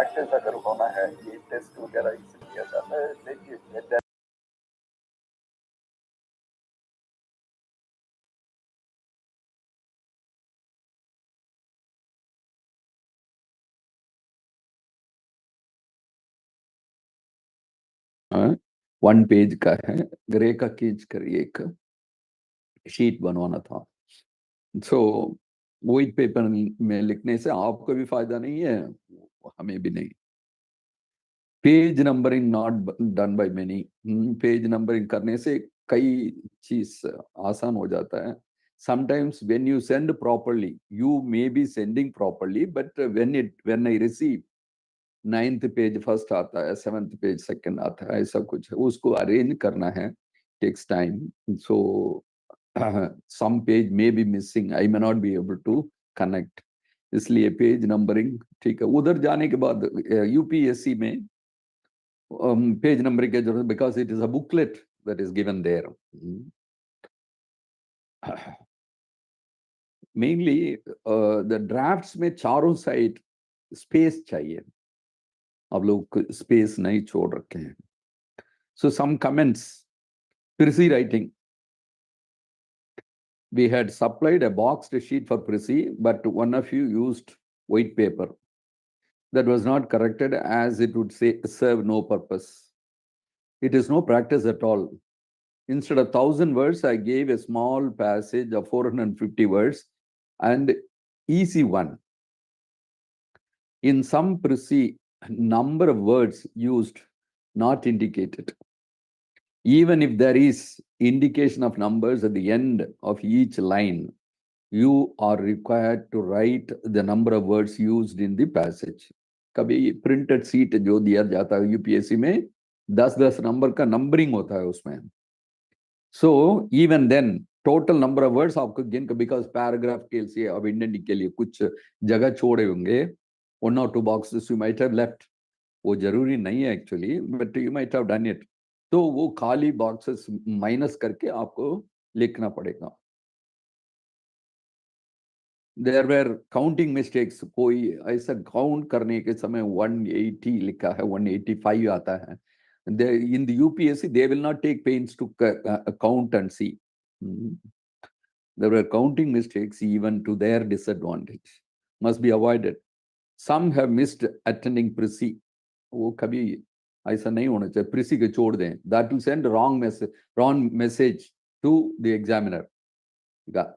Access अगर होना है, ये टेस्ट वगैरह इससे किया जाता है। देखिए वन पेज का है, ग्रे का खींच कर एक शीट बनवाना था। सो व्हाइट पेपर में लिखने से आपको भी फायदा नहीं है, हमें भी नहीं। Page numbering not done by many. Page numbering करने से कई चीज आसान हो जाता है। Sometimes when you send properly, you may be sending properly, but when I receive 9th page first आता है, 7th पेज सेकंड आता है, ऐसा कुछ है, उसको अरेंज करना है, takes time. So some page may be missing, I may not be able to connect, इसलिए पेज नंबरिंग ठीक है। उधर जाने के बाद यूपीएससी में पेज नंबरिंग की जरूरत, because it is a booklet that is given there. Mainly the drafts में चारों साइड स्पेस चाहिए, अब लोग स्पेस नहीं छोड़ रखे हैं। So some comments, precis writing, we had supplied a boxed sheet for Prissy, but one of you used white paper. That was not corrected, as it would say serve no purpose. It is no practice at all. Instead of 1,000 words, I gave a small passage of 450 words and easy one. In some Prissy, number of words used not indicated. Even if there is indication of numbers at the end of each line, you are required to write the number of words used in the passage. कभी printed seat जो दिया जाता है UPSC में 10-10 number का numbering होता है उसमें। So even then total number of words आपको गिन, बिकॉज पैराग्राफ के लिए अब इंडेंटिंग के लिए कुछ जगह छोड़े होंगे, 1 or 2 boxes you might have left, वो जरूरी नहीं है actually, but you might have done it. तो वो खाली बॉक्सेस माइनस करके आपको लिखना पड़ेगा। देयर वेर काउंटिंग मिस्टेक्स, कोई ऐसा काउंट करने के समय 180 लिखा है, 185 आता है। In the UPSC, they will not take pains to count and see. There were counting mistakes even to their disadvantage. Must be avoided. Some have missed attending Prissy. वो कभी ऐसा नहीं होना चाहिए, प्रिसी के छोड़ दें। That will send wrong message to the examiner.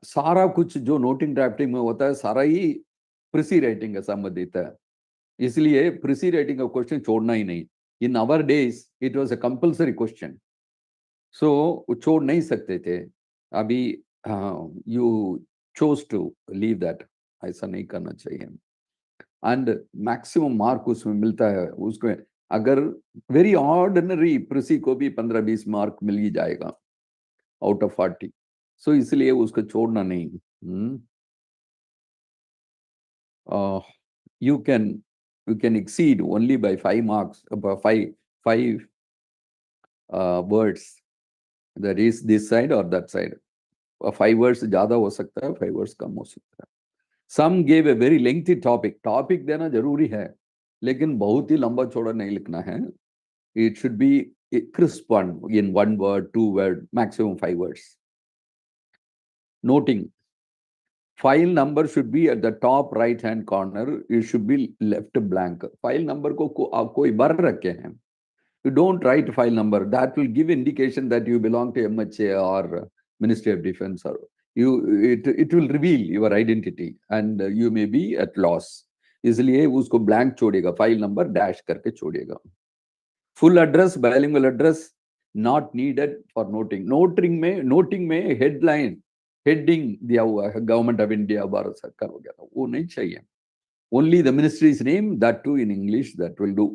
सारा कुछ जो नोटिंग ड्राफ्टिंग में होता है सारा ही प्रिसी राइटिंग का संबंधित है, इसलिए प्रिसी राइटिंग का क्वेश्चन छोड़ना ही नहीं। In our days it was a compulsory question, so छोड़ नहीं सकते थे। अभी you choose to leave that, ऐसा नहीं करना चाहिए। एंड मैक्सिमम मार्क उसमें मिलता है उसको, अगर वेरी ऑर्डिनरी प्रिसी को भी 15-20 मार्क मिल ही जाएगा आउट ऑफ 40, सो इसलिए उसको छोड़ना नहीं। you can exceed only by 5 marks, about five words, that is this side or that side. 5 words ज्यादा हो सकता है, 5 words कम हो सकता है। Some gave a very lengthy topic देना जरूरी है, लेकिन बहुत ही लंबा चौड़ा नहीं लिखना है। It should be a crisp one, in 1 word, 2 word, maximum 5 words. Noting, file number should be at the top right hand corner, it should be left blank. File number को कोई भर रखे हैं, you don't write file number, that will give indication that you belong to MHA or Ministry of Defense, or it will reveal your identity and you may be at loss, इसलिए उसको blank छोड़ेगा, file number dash करके छोड़ेगा। full address, bilingual address not needed for noting. noting में heading दिया हुआ है, government of India, Bharat सरकार वगैरह, वो नहीं चाहिए। only the ministry's name, that too in English, that will do.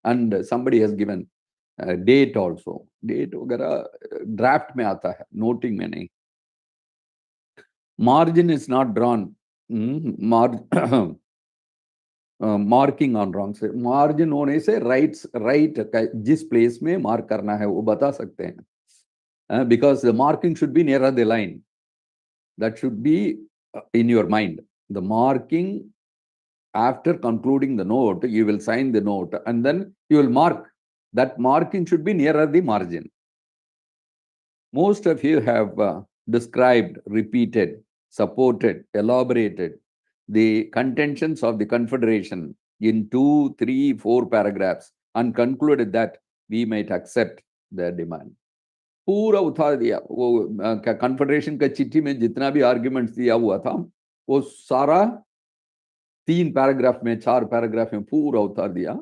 And somebody has given date also, date वगैरह ड्राफ्ट में आता है, नोटिंग में नहीं। margin is not drawn, marking on wrong से, मार्जिन होने से राइट जिस प्लेस में मार्क करना है वो बता सकते हैं, because the marking should be near the line, that should be in your mind. The marking after concluding the note, you will sign the note and then you will mark. That marking should be nearer the margin. Most of you have described, repeated, supported, elaborated the contentions of the Confederation in 2, 3, 4 paragraphs and concluded that we might accept their demand. पूरा उठा दिया वो confederation का चिट्ठी में जितना भी arguments दिया हुआ था वो सारा 3 पैराग्राफ में 4 पैराग्राफ में पूरा उतार दिया.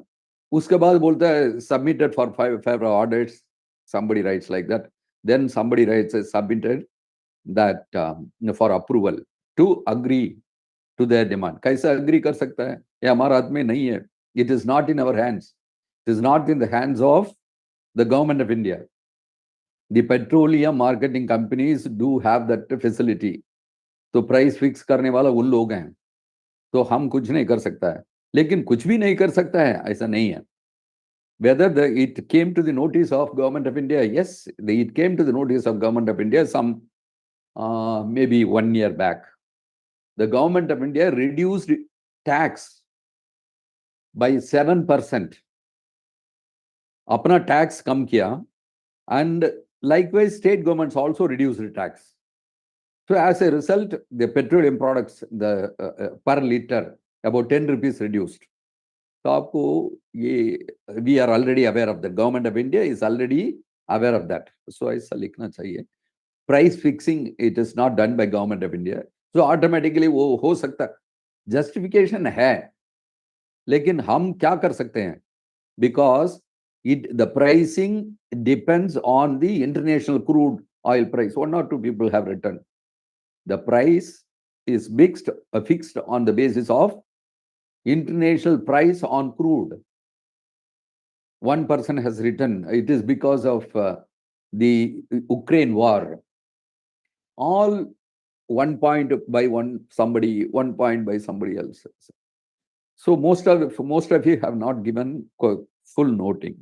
उसके बाद बोलता है submitted for 5 audits. somebody writes like that. Then somebody writes submitted that for approval to agree to their demand. कैसे agree कर सकता है? ये हमारे हाथ में नहीं है. It is not in our hands. It is not in the hands of the government of India. The petroleum marketing companies do have that facility. तो प्राइस फिक्स करने वाला उन लोग हैं. तो हम कुछ नहीं कर सकता है. लेकिन कुछ भी नहीं कर सकता है ऐसा नहीं है. Whether it came to the notice of government of India, yes, it came to the notice of government of India some maybe 1 year back. The government of India reduced tax by 7%. अपना tax कम किया, and likewise state governments also reduced the tax. So as a result, the petroleum products, the per liter about 10 rupees reduced. तो आपको ये we are already aware of that. Government of India is already aware of that. So ऐसा लिखना चाहिए. Price fixing, it is not done by government of India. So automatically वो हो सकता. Justification है, लेकिन हम क्या कर सकते हैं? Because the pricing depends on the international crude oil price. 1 or 2 people have written. The price is fixed on the basis of international price on crude. One person has written, it is because of the Ukraine war. All 1 point by somebody, 1 point by somebody else. So most of you have not given full noting.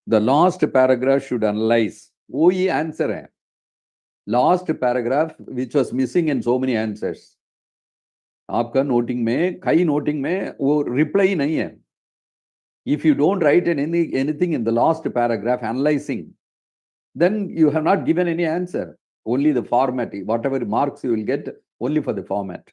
The last paragraph should analyze. वो ये answer है. Last paragraph which was missing in so many answers. आपका noting में, कई noting में वो reply नहीं है. If you don't write anything in the last paragraph analyzing, then you have not given any answer. Only the format, whatever marks you will get, only for the format.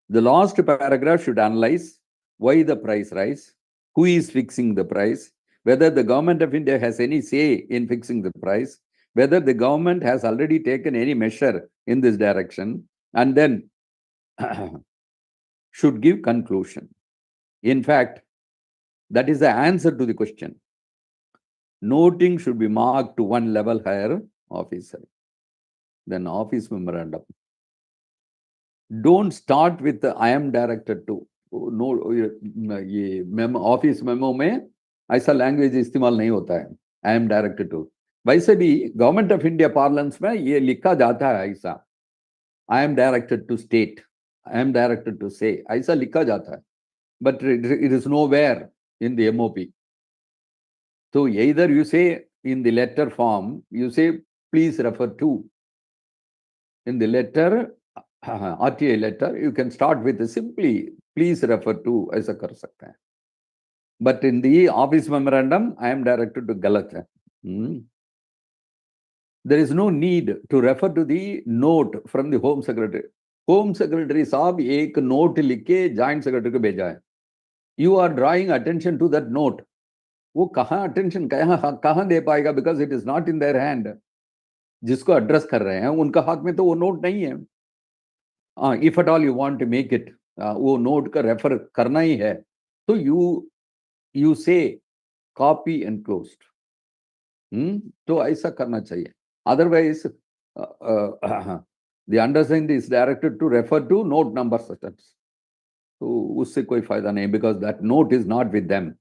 The last paragraph should analyze why the price rise, who is fixing the price, whether the government of India has any say in fixing the price, whether the government has already taken any measure in this direction, and then should give conclusion. In fact, that is the answer to the question. Noting should be marked to 1 level higher officer. Then office memorandum. Don't start with the I am directed to. No, ये office memo में ऐसा language इस्तेमाल नहीं होता है. I am directed to. वैसे भी government of India parlance में ये लिखा जाता है ऐसा. I am directed to state. I am directed to say. ऐसा लिखा जाता है. But it is nowhere in the MOP. So either you say in the letter form, you say please refer to. In the letter, RTA letter, you can start with simply please refer to. ऐसा कर सकते हैं. But in the office memorandum, I am directed to गलत है. There is no need to refer to the note from the Home Secretary. Home Secretary साहब एक note लिख के Joint Secretary को भेजा है. You are drawing attention to that note. वो कहाँ attention कहाँ दे पाएगा? Because it is not in their hand. जिसको address कर रहे हैं उनका हाथ में तो वो note नहीं है. If at all you want to make it, वो note का refer करना ही है, तो you say copy enclosed. तो ऐसा करना चाहिए. Otherwise, the undersigned is directed to refer to note number such. तो उससे कोई फायदा नहीं, because that note is not with them.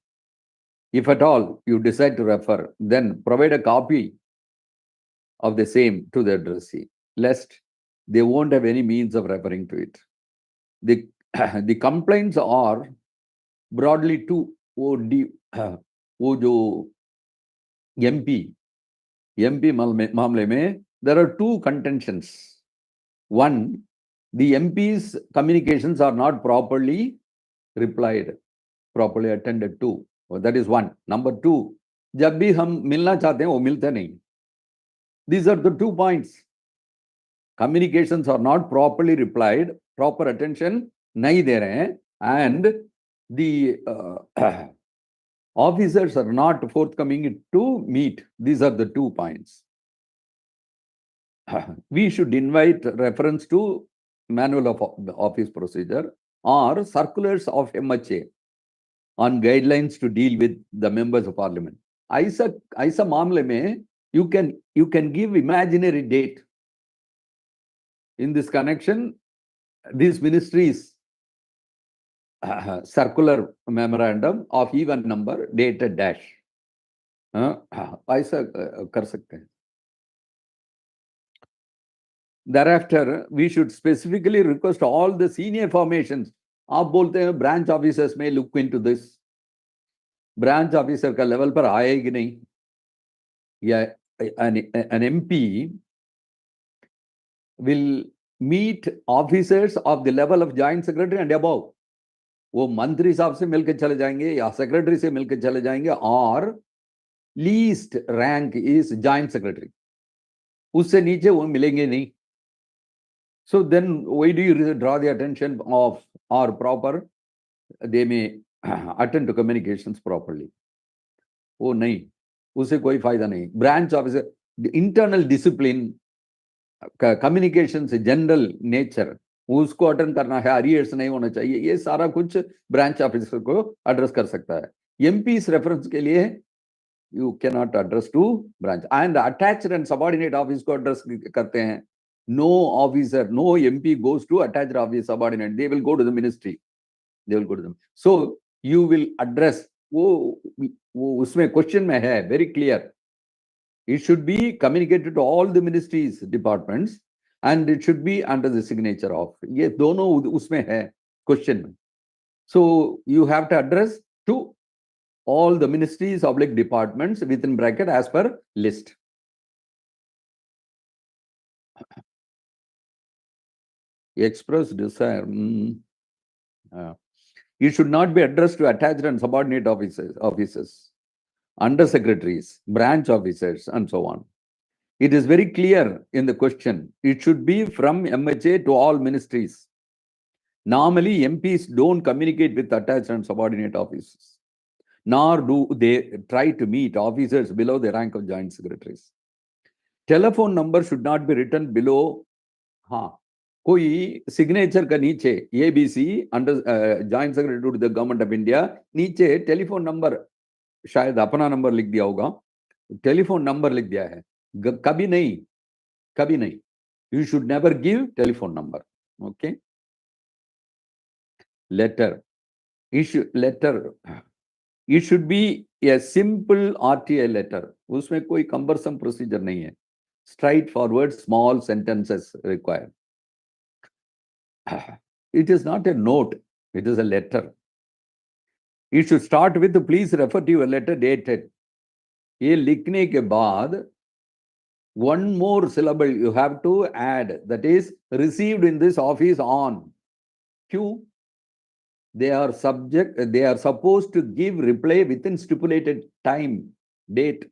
If at all you decide to refer, then provide a copy of the same to the addressee, lest they won't have any means of referring to it. The complaints are broadly to वो जो MP मामले में there are 2 contentions. One, the MP's communications are not properly replied, properly attended to. That is one. Number two, जब भी हम मिलना चाहते हैं वो मिलते नहीं. These are the 2 points. Communications are not properly replied, proper attention नहीं दे रहे हैं, and the officers are not forthcoming to meet. These are the 2 points. We should invite reference to manual of office procedure or circulars of MHA on guidelines to deal with the members of parliament. ऐसा मामले में you can give imaginary date. In this connection, these ministries circular memorandum of even number dated dash ऐसा कर सकते हैं. Thereafter, we should specifically request all the senior formations. आप बोलते हैं branch officers may look into this. Branch officer का level पर आए कि नहीं, या an MP will meet officers of the level of joint secretary and above. वो मंत्री साहब से मिलकर चले जाएंगे या सेक्रेटरी से मिलकर चले जाएंगे, और least rank is joint secretary, उससे नीचे वो मिलेंगे नहीं. So then why do you draw the attention of or proper? They may attend to communications properly. वो नहीं, उससे कोई फायदा नहीं. Branch officer, internal discipline, communication से जनरल नेचर, उसको अटेंड करना है, अरियर्स नहीं होना चाहिए, ये सारा कुछ ब्रांच ऑफिसर को एड्रेस कर सकता है. एमपीस रेफरेंस के लिए you can not address to branch. And attached and subordinate office को एड्रेस करते हैं. No officer, no MP goes to attached office subordinate, they will go to the ministry, they will go to the. So you will address, वो उसमें question में है very clear. It should be communicated to all the ministries, departments, and it should be under the signature of. ये दोनों उसमें है question में. So you have to address to all the ministries, oblique departments within bracket as per list. Express desire. You should not be addressed to attached and subordinate officers, under secretaries, branch officers, and so on. It is very clear in the question. It should be from MHA to all ministries. Normally, MPs don't communicate with attached and subordinate officers, nor do they try to meet officers below the rank of joint secretaries. Telephone number should not be written below. हाँ, कोई signature का नीचे ABC under joint secretary to the government of India, नीचे telephone number, शायद अपना number लिख दिया होगा, टेलीफोन नंबर लिख दिया है. कभी नहीं, कभी नहीं. You should never give telephone number. Okay. Letter, it should be a simple RTI letter. उसमें कोई कंबरसम प्रोसीजर नहीं है. Straight forward small sentences required. It is not a note, it is a letter. It should start with please refer to your letter dated. ये लिखने के बाद one more syllable you have to add, that is received in this office on. क्यों? They are supposed to give reply within stipulated time, date.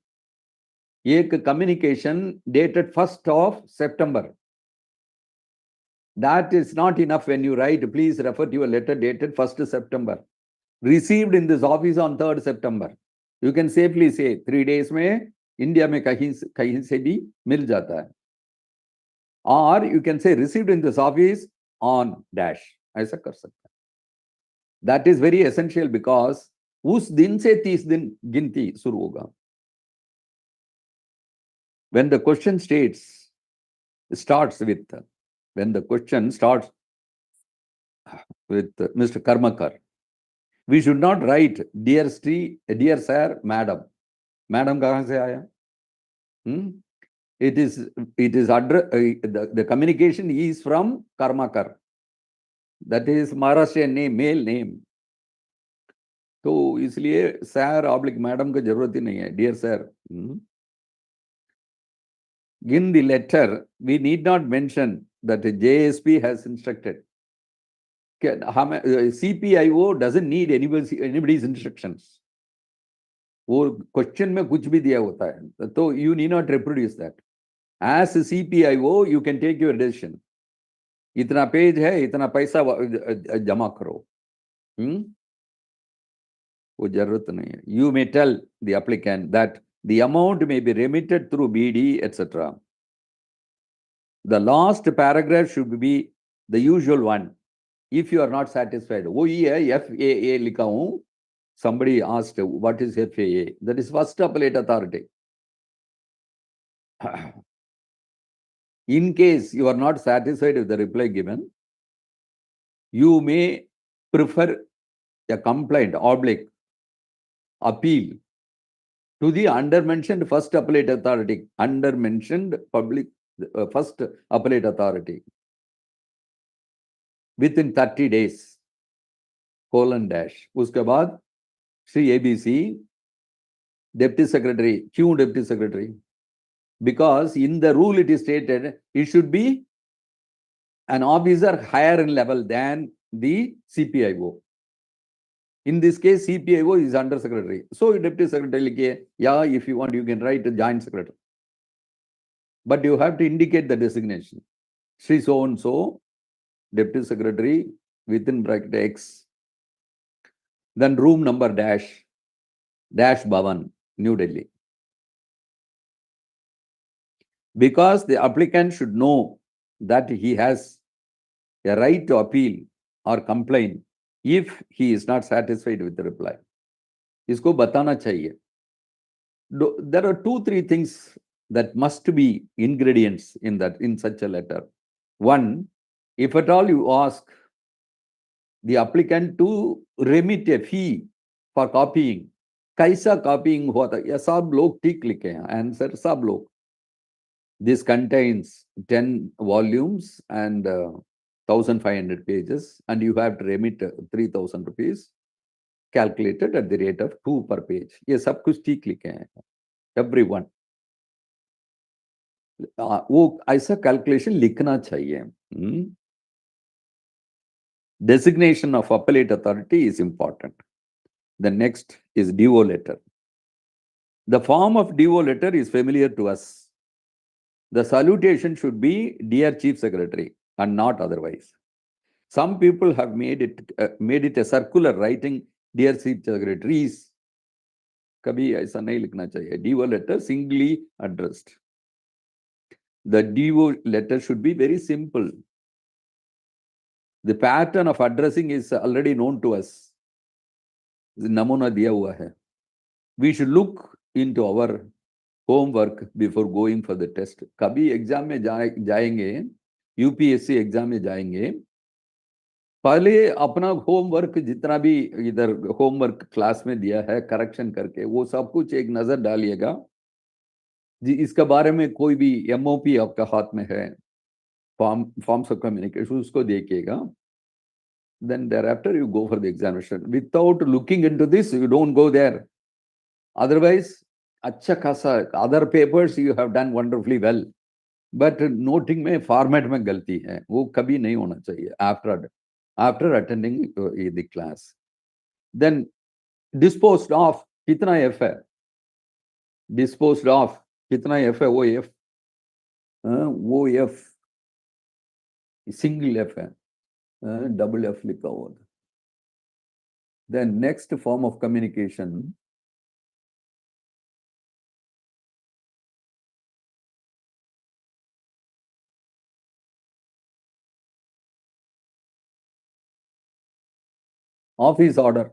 एक communication dated 1st of September. That is not enough when you write please refer to your letter dated 1st September. Received in this office on 3rd September. You can safely say 3 days में India में कहीं से भी मिल जाता है. Or you can say received in this office on dash. ऐसा कर सकता है. That is very essential because उस दिन से 30 दिन गिनती शुरू होगा. When the question starts with Mr. Karmakar, we should not write dear sir, madam. Madam कहाँ से आया? It is the communication is from Karmakar. That is Maharashtrian name, male name. तो इसलिए sir oblique madam का जरूरत ही नहीं है. Dear sir. In the letter, we need not mention that JSP has instructed. CPIO doesn't need anybody's instructions. वो question में कुछ भी दिया होता है तो you need not reproduce that. As a CPIO, you can take your decision. इतना page है, इतना पैसा जमा करो. वो जरूरत नहीं है. You may tell the applicant that the amount may be remitted through BD, etc. The last paragraph should be the usual one. If you are not satisfied, वो ही है FAA लिखा हूं. Somebody asked, what is FAA? That is First Appellate Authority. In case you are not satisfied with the reply given, you may prefer a complaint appeal to the undermentioned First Appellate Authority, First Appellate Authority within 30 days, : उसके बाद Sri ABC, Deputy Secretary, Q Deputy Secretary, because in the rule it is stated it should be an officer higher in level than the CPIO. In this case, CPIO is under secretary. So Deputy Secretary, yeah, if you want, you can write a joint secretary. But you have to indicate the designation. Sri so and so, Deputy Secretary within bracket X. Then room number dash Bhavan, New Delhi. Because the applicant should know that he has a right to appeal or complain if he is not satisfied with the reply. इसको बताना चाहिए. There are 2-3 things that must be ingredients in such a letter. One, if at all you ask the applicant to remit a fee for copying, कैसा copying हुआ था? या सब लोग ठीक लिखे हैं आंसर, सब लोग. This contains 10 volumes and 1,500 pages, and you have to remit 3,000 rupees calculated at the rate of 2 per page. ये सब कुछ ठीक लिखे हैं, everyone. वो ऐसा calculation लिखना चाहिए. Designation of appellate authority is important. The next is DO letter. The form of DO letter is familiar to us. The salutation should be Dear Chief Secretary and not otherwise. Some people have made it a circular writing Dear Chief Secretaries. कभी ऐसा नहीं लिखना चाहिए. DO letter singly addressed. The DO letter should be very simple. The pattern of addressing is already known to us. नमूना दिया हुआ है. We should look into our homework before going for the test. कभी exam में जाएंगे, UPSC exam में जाएंगे, पहले अपना होमवर्क जितना भी इधर होमवर्क क्लास में दिया है करेक्शन करके वो सब कुछ एक नजर डालिएगा. जी, इसके बारे में कोई भी एमओपी आपका हाथ में है, forms of communication, उसको देखिएगा. Then thereafter you go for the examination. Without looking into this, you don't go there. Otherwise, अच्छा खासा other papers you have done wonderfully well, but noting में format में गलती है, वो कभी नहीं होना चाहिए after attending the class. Then disposed of कितना F है? Disposed of कितना F है? वो F single F है, double F लिखा हुआ. Then next form of communication, office order.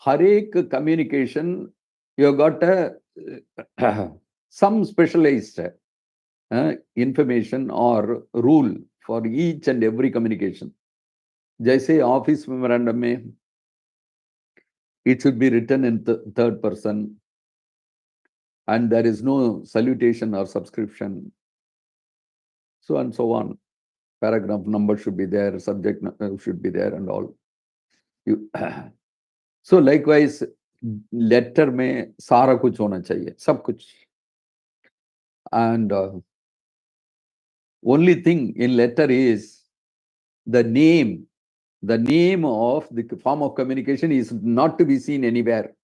हर एक communication you have got some specialized information or rule for each and every communication. जैसे office memorandum में it should be written in third person and there is no salutation or subscription, so and so on. Paragraph number should be there, subject should be there and all. So likewise letter में सारा कुछ होना चाहिए, सब कुछ. And Only thing in letter is the name. The name of the form of communication is not to be seen anywhere.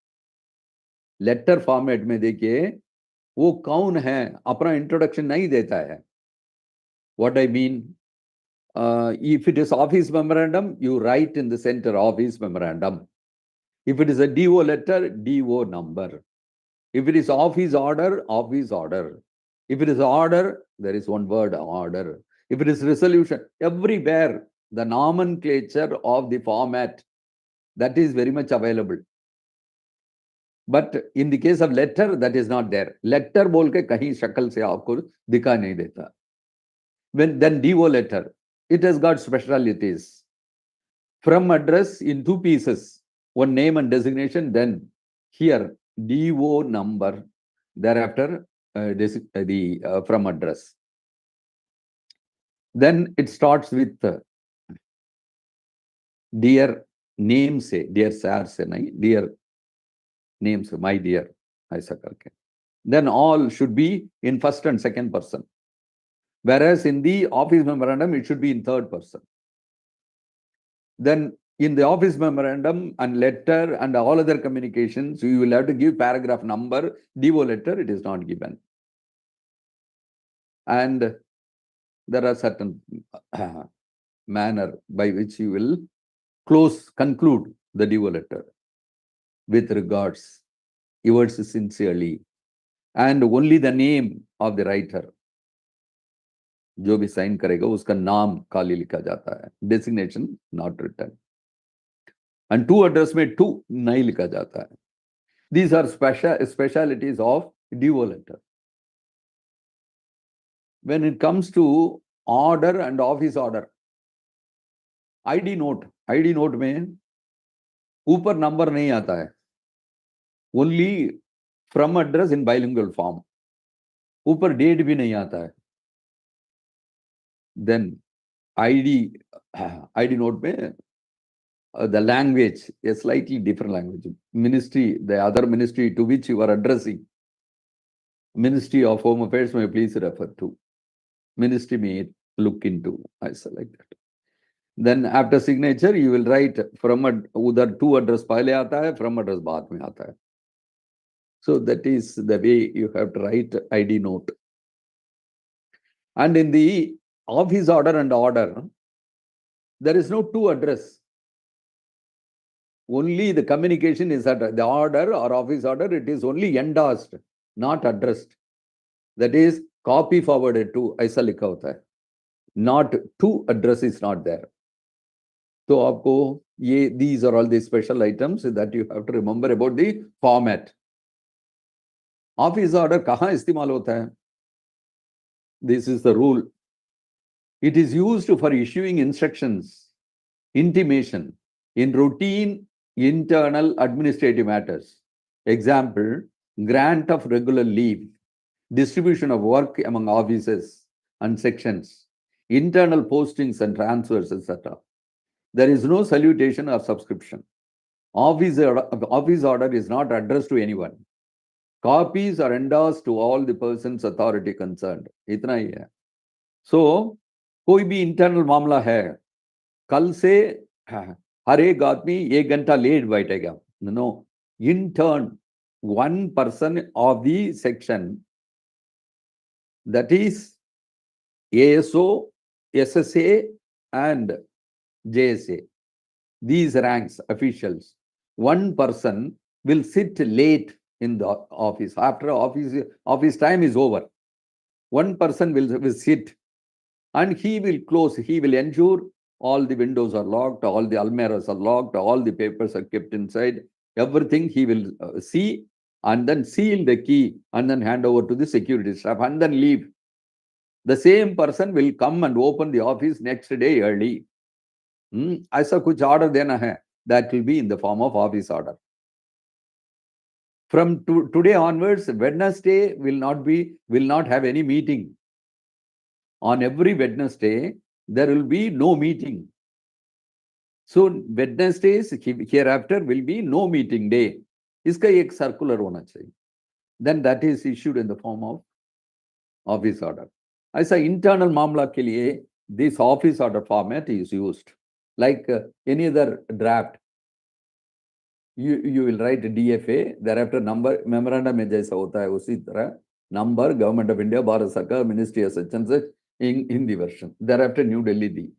Letter format में देखिए वो कौन है अपना इंट्रोडक्शन नहीं देता है. What I mean, if it is office memorandum, you write in the center office memorandum. If it is a DO letter, DO number. If it is office order, office order. If it is order, there is one word, order. If it is resolution, everywhere the nomenclature of the format, that is very much available. But in the case of letter, that is not there. Letter बोल के कहीं शक्ल से आपको दिखा नहीं देता. Then DO letter, it has got specialities. From address in two pieces, one name and designation, then here DO number, thereafter from address. Then it starts with dear name से, dear sir से नहीं, dear name से, my dear, ऐसा करके. Then all should be in first and second person. Whereas in the office memorandum, it should be in third person. Then in the office memorandum and letter and all other communications, you will have to give paragraph number. DO letter, it is not given. And there are certain manner by which you will conclude the DO letter. With regards, yours sincerely, and only the name of the writer. जो भी sign करेगा उसका नाम खाली लिखा जाता है. Designation not written. And to address में टू नहीं लिखा जाता है. These are specialities of DO letter. When it comes to order and office order, ID note में ऊपर नंबर नहीं आता है. Only from address in bilingual form. ऊपर डेट भी नहीं आता है. Then ID note में the language, a slightly different language. Ministry, the other ministry to which you are addressing, Ministry of Home Affairs, may please refer to. Ministry may look into. I select that. Then after signature, you will write from उधर to address पहले आता है, from address बाद में आता है. So that is the way you have to write ID note. And in the office order and order, there is no to address. Only the communication is at the order or office order, it is only endorsed, not addressed. That is copy forwarded to, ऐसा लिखा होता है. Not to address is not there. So आपको ये, these are all the special items that you have to remember about the format. Office order कहाँ इस्तेमाल होता है? This is the rule. It is used for issuing instructions, intimation in routine internal administrative matters. Example, grant of regular leave, distribution of work among offices and sections, internal postings and transfers, etc. There is no salutation or subscription. Office order is not addressed to anyone. Copies are endorsed to all the persons authority concerned. इतना ही है. So कोई भी internal मामला है, कल से हर एक आदमी 1 घंटा लेट बैठेगा. No, in turn, one person of the section, that is ASO, SSA and JSA, these ranks, officials, one person will sit late in the office. After office time is over, one person will sit and he will close, he will ensure all the windows are locked, all the almirahs are locked, all the papers are kept inside, everything he will see, and then seal the key and then hand over to the security staff and then leave. The same person will come and open the office next day early. ऐसा कुछ order देना है, that will be in the form of office order. From today onwards, Wednesday will not have any meeting. On every Wednesday, there will be no meeting. So Wednesdays hereafter will be no meeting day. इसका एक circular होना चाहिए. Then that is issued in the form of office order. ऐसा internal मामला के लिए this office order format is used. Like any other draft, you will write DFA, thereafter number, memorandum में जैसा होता है उसी तरह number, Government of India, Bharat Sarkar, Ministry of such and such, in Hindi version. Thereafter New Delhi the.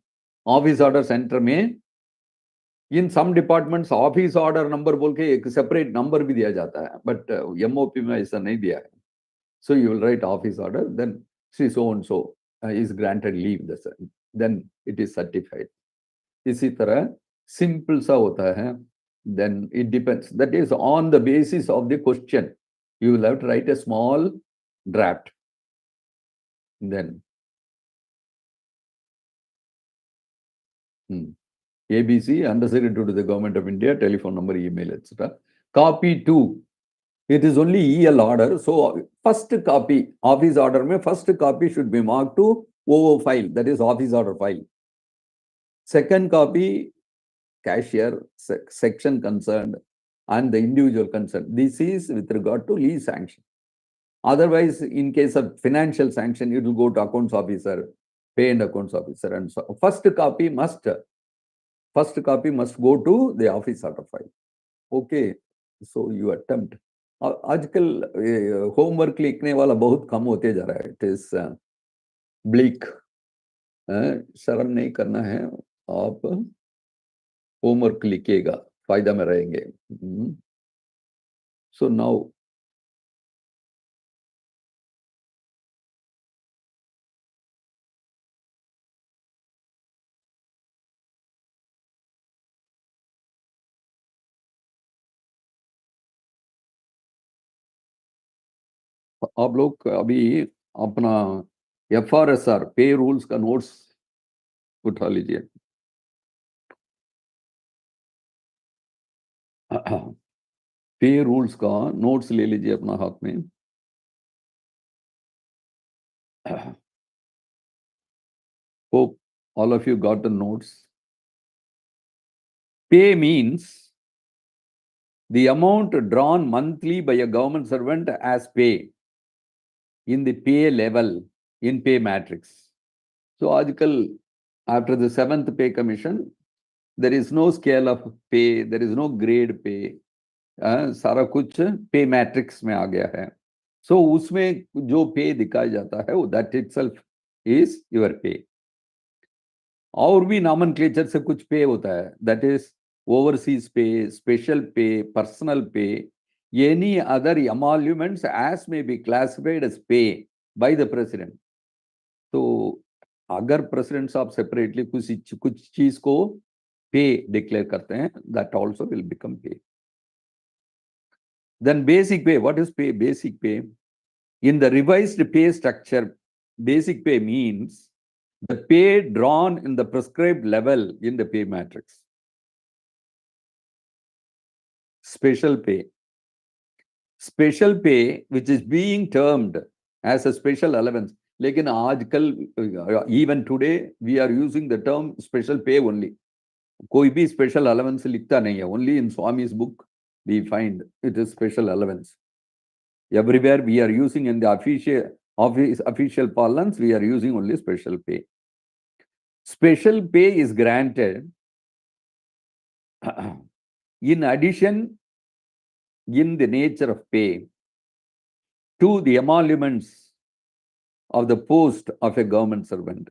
Office order center में in some departments office order number बोल के एक separate number भी दिया जाता है, but MOP में ऐसा नहीं दिया है. So you will write office order, then see so and so is granted leave, then it is certified. इसी तरह simple सा होता है, then it depends. That is on the basis of the question. You will have to write a small draft. Then ABC, Undersecretary to the Government of India, telephone number, email, etc. Copy 2. It is only EL order. So first copy, office order mein first copy should be marked to OO file, that is office order file. Second copy, cashier, section concerned, and the individual concerned. This is with regard to lease sanction. Otherwise, in case of financial sanction, it will go to accounts officer, pay and accounts officer, and so first copy must go to the office order file. Okay, so you attempt. आजकल homework लिखने वाला बहुत कम होते जा रहा है. It is bleak. शर्म नहीं करना है, आप होमवर्क लिखिएगा, फायदा में रहेंगे. सो नाउ आप लोग अभी अपना FRSR पे रूल्स का नोट्स उठा लीजिए. पे रूल्स का नोट्स ले लीजिए अपना हाथ में. Hope all of you got the notes. Pay means the amount drawn monthly by a government servant as pay in the pay level in pay matrix. So आजकल after the 7th pay commission, there is no scale of pay, there is no grade pay. सारा कुछ pay matrix में आ गया है. So उसमें जो pay दिखाया जाता है, that itself is your pay. और भी nomenclature से कुछ pay होता है, that is overseas pay, special pay, personal pay, any other emoluments as may be classified as pay by the president. तो अगर president साहब separately कुछ चीज को pay declare करते हैं, that also will become pay. Then basic pay, what is pay? Basic pay. In the revised pay structure, basic pay means the pay drawn in the prescribed level in the pay matrix. Special pay. Special pay, which is being termed as a special allowance. लेकिन आजकल, even today, we are using the term special pay only. कोई भी special allowance लिखता नहीं है. Only in Swami's book, we find it is special allowance. Everywhere we are using in the official parlance, we are using only special pay. Special pay is granted in addition in the nature of pay to the emoluments of the post of a government servant,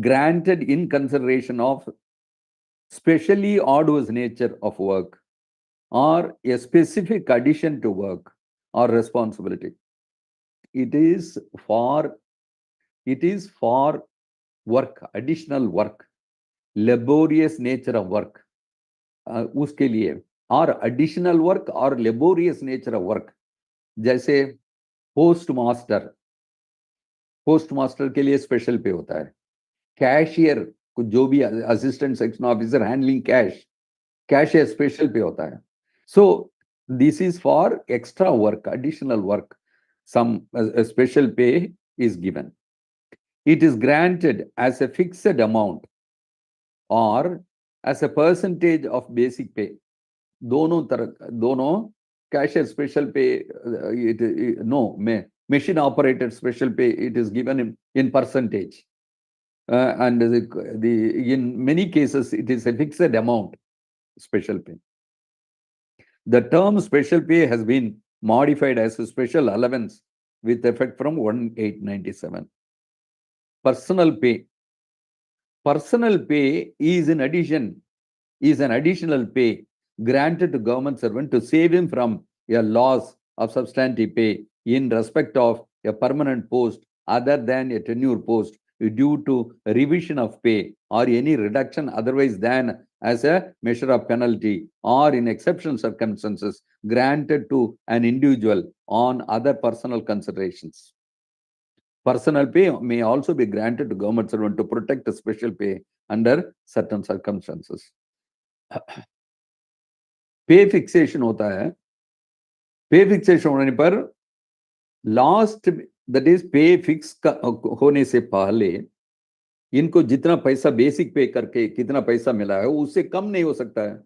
granted in consideration of specially arduous nature of work or a specific addition to work or responsibility. It is for work, additional work, laborious nature of work, उसके लिए, or additional work or laborious nature of work. जैसे postmaster के लिए special pay होता है. Cashier, जो भी assistant section officer handling cashier special pay होता है. So this is for extra work, additional work. Some a special pay is given. It is granted as a fixed amount or as a percentage of basic pay. दोनों cashier special पे no में machine operated special pay, it is given in percentage. And in many cases, it is a fixed amount, special pay. The term special pay has been modified as a special allowance with effect from 1/8/97. Personal pay. Personal pay is an additional pay granted to government servant to save him from a loss of substantive pay in respect of a permanent post other than a tenure post due to revision of pay or any reduction otherwise than as a measure of penalty or in exceptional circumstances granted to an individual on other personal considerations. Personal pay may also be granted to government servant to protect a special pay under certain circumstances. पे fixation होता है. पे fixation होने पर last that is पे fix होने से पहले इनको जितना पैसा बेसिक पे करके कितना पैसा मिला है उससे कम नहीं हो सकता है.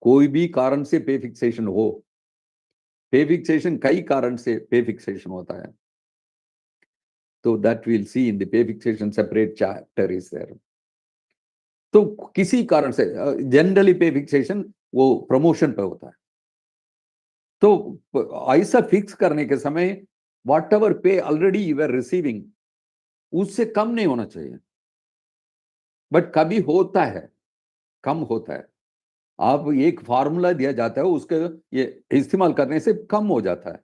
कोई भी कारण से पे फिक्सेशन हो. पे फिक्सेशन कई कारण से पे फिक्सेशन होता है. तो that will see in the pay fixation separate chapter is there. तो किसी कारण से जनरली पे फिक्सेशन वो प्रमोशन पे होता है. तो ऐसा फिक्स करने के समय वॉट एवर पे ऑलरेडी यू आर रिसीविंग उससे कम नहीं होना चाहिए. बट कभी होता है, कम होता है. आप एक फार्मूला दिया जाता है उसके ये इस्तेमाल करने से कम हो जाता है,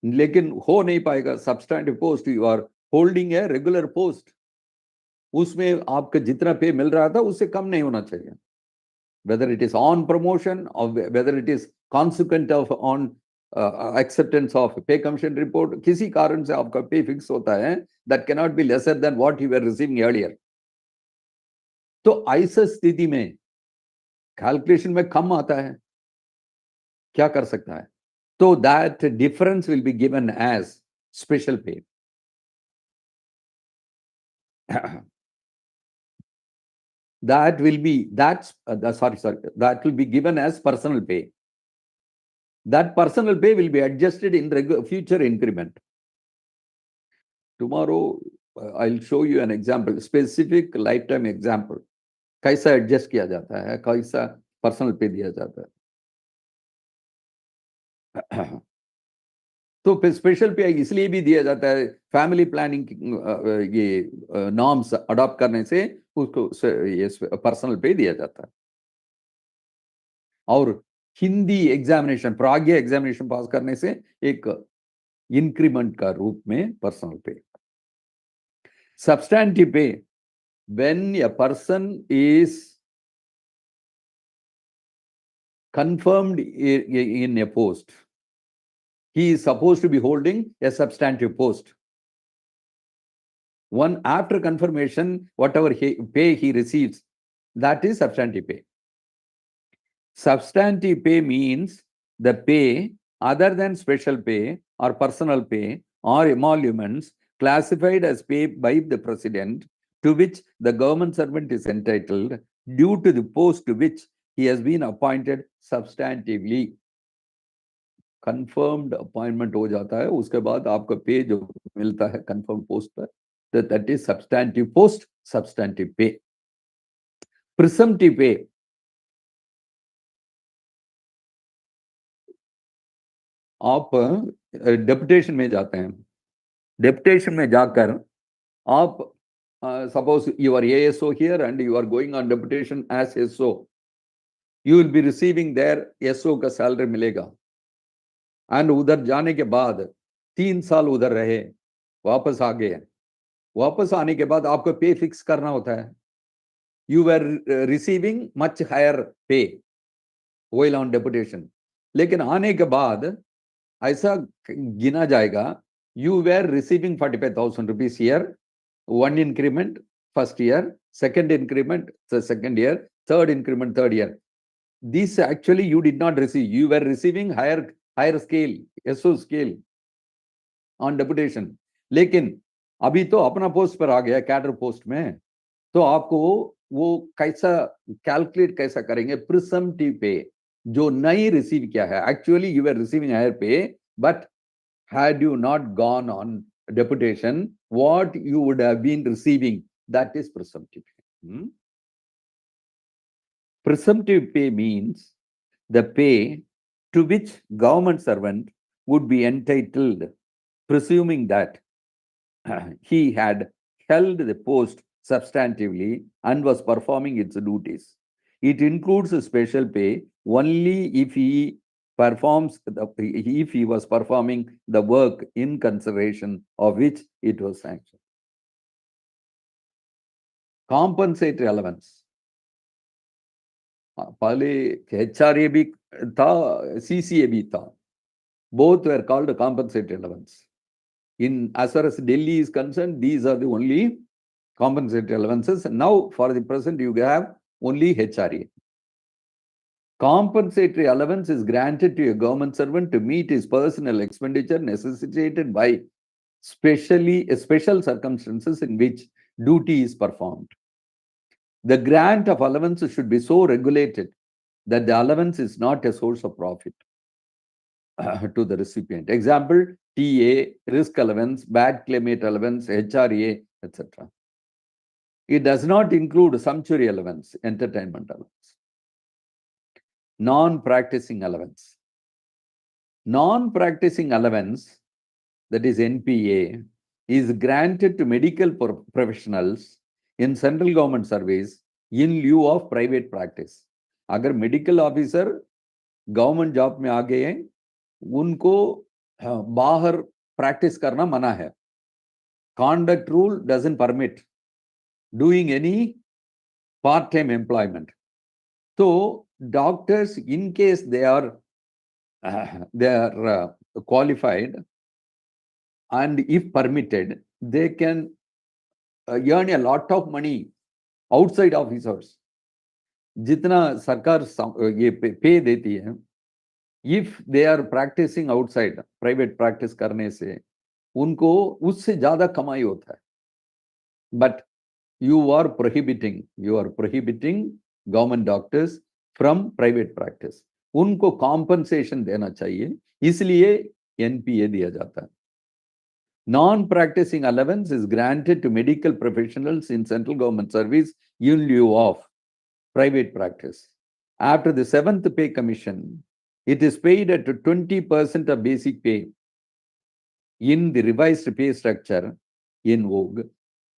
लेकिन हो नहीं पाएगा. Substantive post you are holding a regular post, उसमें आपका जितना पे मिल रहा था उससे कम नहीं होना चाहिए. Whether it is on promotion और whether it is consequent of on acceptance of pay commission report, किसी कारण से आपका पे फिक्स होता है, that can not be lesser than what you were receiving earlier. तो ऐसा स्थिति में कैलकुलेशन में कम आता है, क्या कर सकता है? तो that difference will be given as special pay. that will be that will be given as personal pay. That personal pay will be adjusted in future increment. Tomorrow I'll show you an example, specific lifetime example. कैसा adjust किया जाता है, कैसा personal पे दिया जाता है. तो स्पेशल पे इसलिए भी दिया जाता है, फैमिली प्लानिंग ये नॉर्म्स अडॉप्ट करने से उसको ये पर्सनल पे दिया जाता है. और हिंदी एग्जामिनेशन, प्राज्ञ एग्जामिनेशन पास करने से एक इंक्रीमेंट का रूप में पर्सनल पे. सब्सटैंटिव पे, when a person is confirmed in a post, he is supposed to be holding a substantive post. One after confirmation, whatever pay he receives, that is substantive pay. Substantive pay means the pay other than special pay or personal pay or emoluments classified as pay by the president to which the government servant is entitled due to the post to which he has been appointed substantively. Confirmed appointment हो जाता है, उसके बाद आपका पे जो मिलता है confirmed post पर, that is substantive post, substantive pay. Presumptive pay, आप डेपुटेशन में जाते हैं. डेपुटेशन में जाकर आप suppose you are ASO here and you are going on deputation as SO, you will be receiving there SO का salary मिलेगा. एंड उधर जाने के बाद 3 साल उधर रहे, वापस आ गए. वापस आने के बाद आपको पे फिक्स करना होता है. You were receiving much higher pay while on deputation, लेकिन आने के बाद ऐसा गिना जाएगा, you were receiving 45,000 rupees year, one increment first year, second increment the second year, third increment third year. This actually you did not receive, you were receiving higher scale, SO scale on deputation. लेकिन अभी तो अपना post पर आ गया cadre post में, तो आपको वो कैसा कैलकुलेट कैसा करेंगे? प्रिसम्प्टिव पे, जो नहीं रिसीव किया है. Actually you are receiving higher pay, but had you not gone on deputation, what you would have been receiving. That is presumptive pay. Presumptive pay means the pay to which government servant would be entitled, presuming that he had held the post substantively and was performing its duties. It includes a special pay only if he was performing the work in consideration of which it was sanctioned. Compensatory allowance. पहले HRA भी था, CCA भी था. Both were called compensatory allowance. As far as Delhi is concerned, these are the only compensatory allowances. Now, for the present, you have only HRA. Compensatory allowance is granted to a government servant to meet his personal expenditure necessitated by special circumstances in which duty is performed. The grant of allowance should be so regulated that the allowance is not a source of profit to the recipient. Example, TA, risk allowance, bad climate allowance, HRA, etc. It does not include sumptuary allowance, entertainment allowance. Non-practicing allowance. Non-practicing allowance, that is NPA, is granted to medical professionals in central government service in lieu of private practice. अगर medical officer government job में आ गए हैं, उनको बाहर practice करना मना है. Conduct rule doesn't permit doing any part-time employment. So doctors, in case they are qualified, and if permitted, they can earn a lot of money outside officers. जितना सरकार ये पे देती है, if they are practicing outside, private practice करने से उनको उससे ज्यादा कमाई होता है. But you are prohibiting government doctors from private practice. उनको compensation देना चाहिए, इसलिए NPA दिया जाता है. Non-practicing allowance is granted to medical professionals in central government service in lieu of private practice. After the 7th Pay Commission, it is paid at 20% of basic pay in the revised pay structure in vogue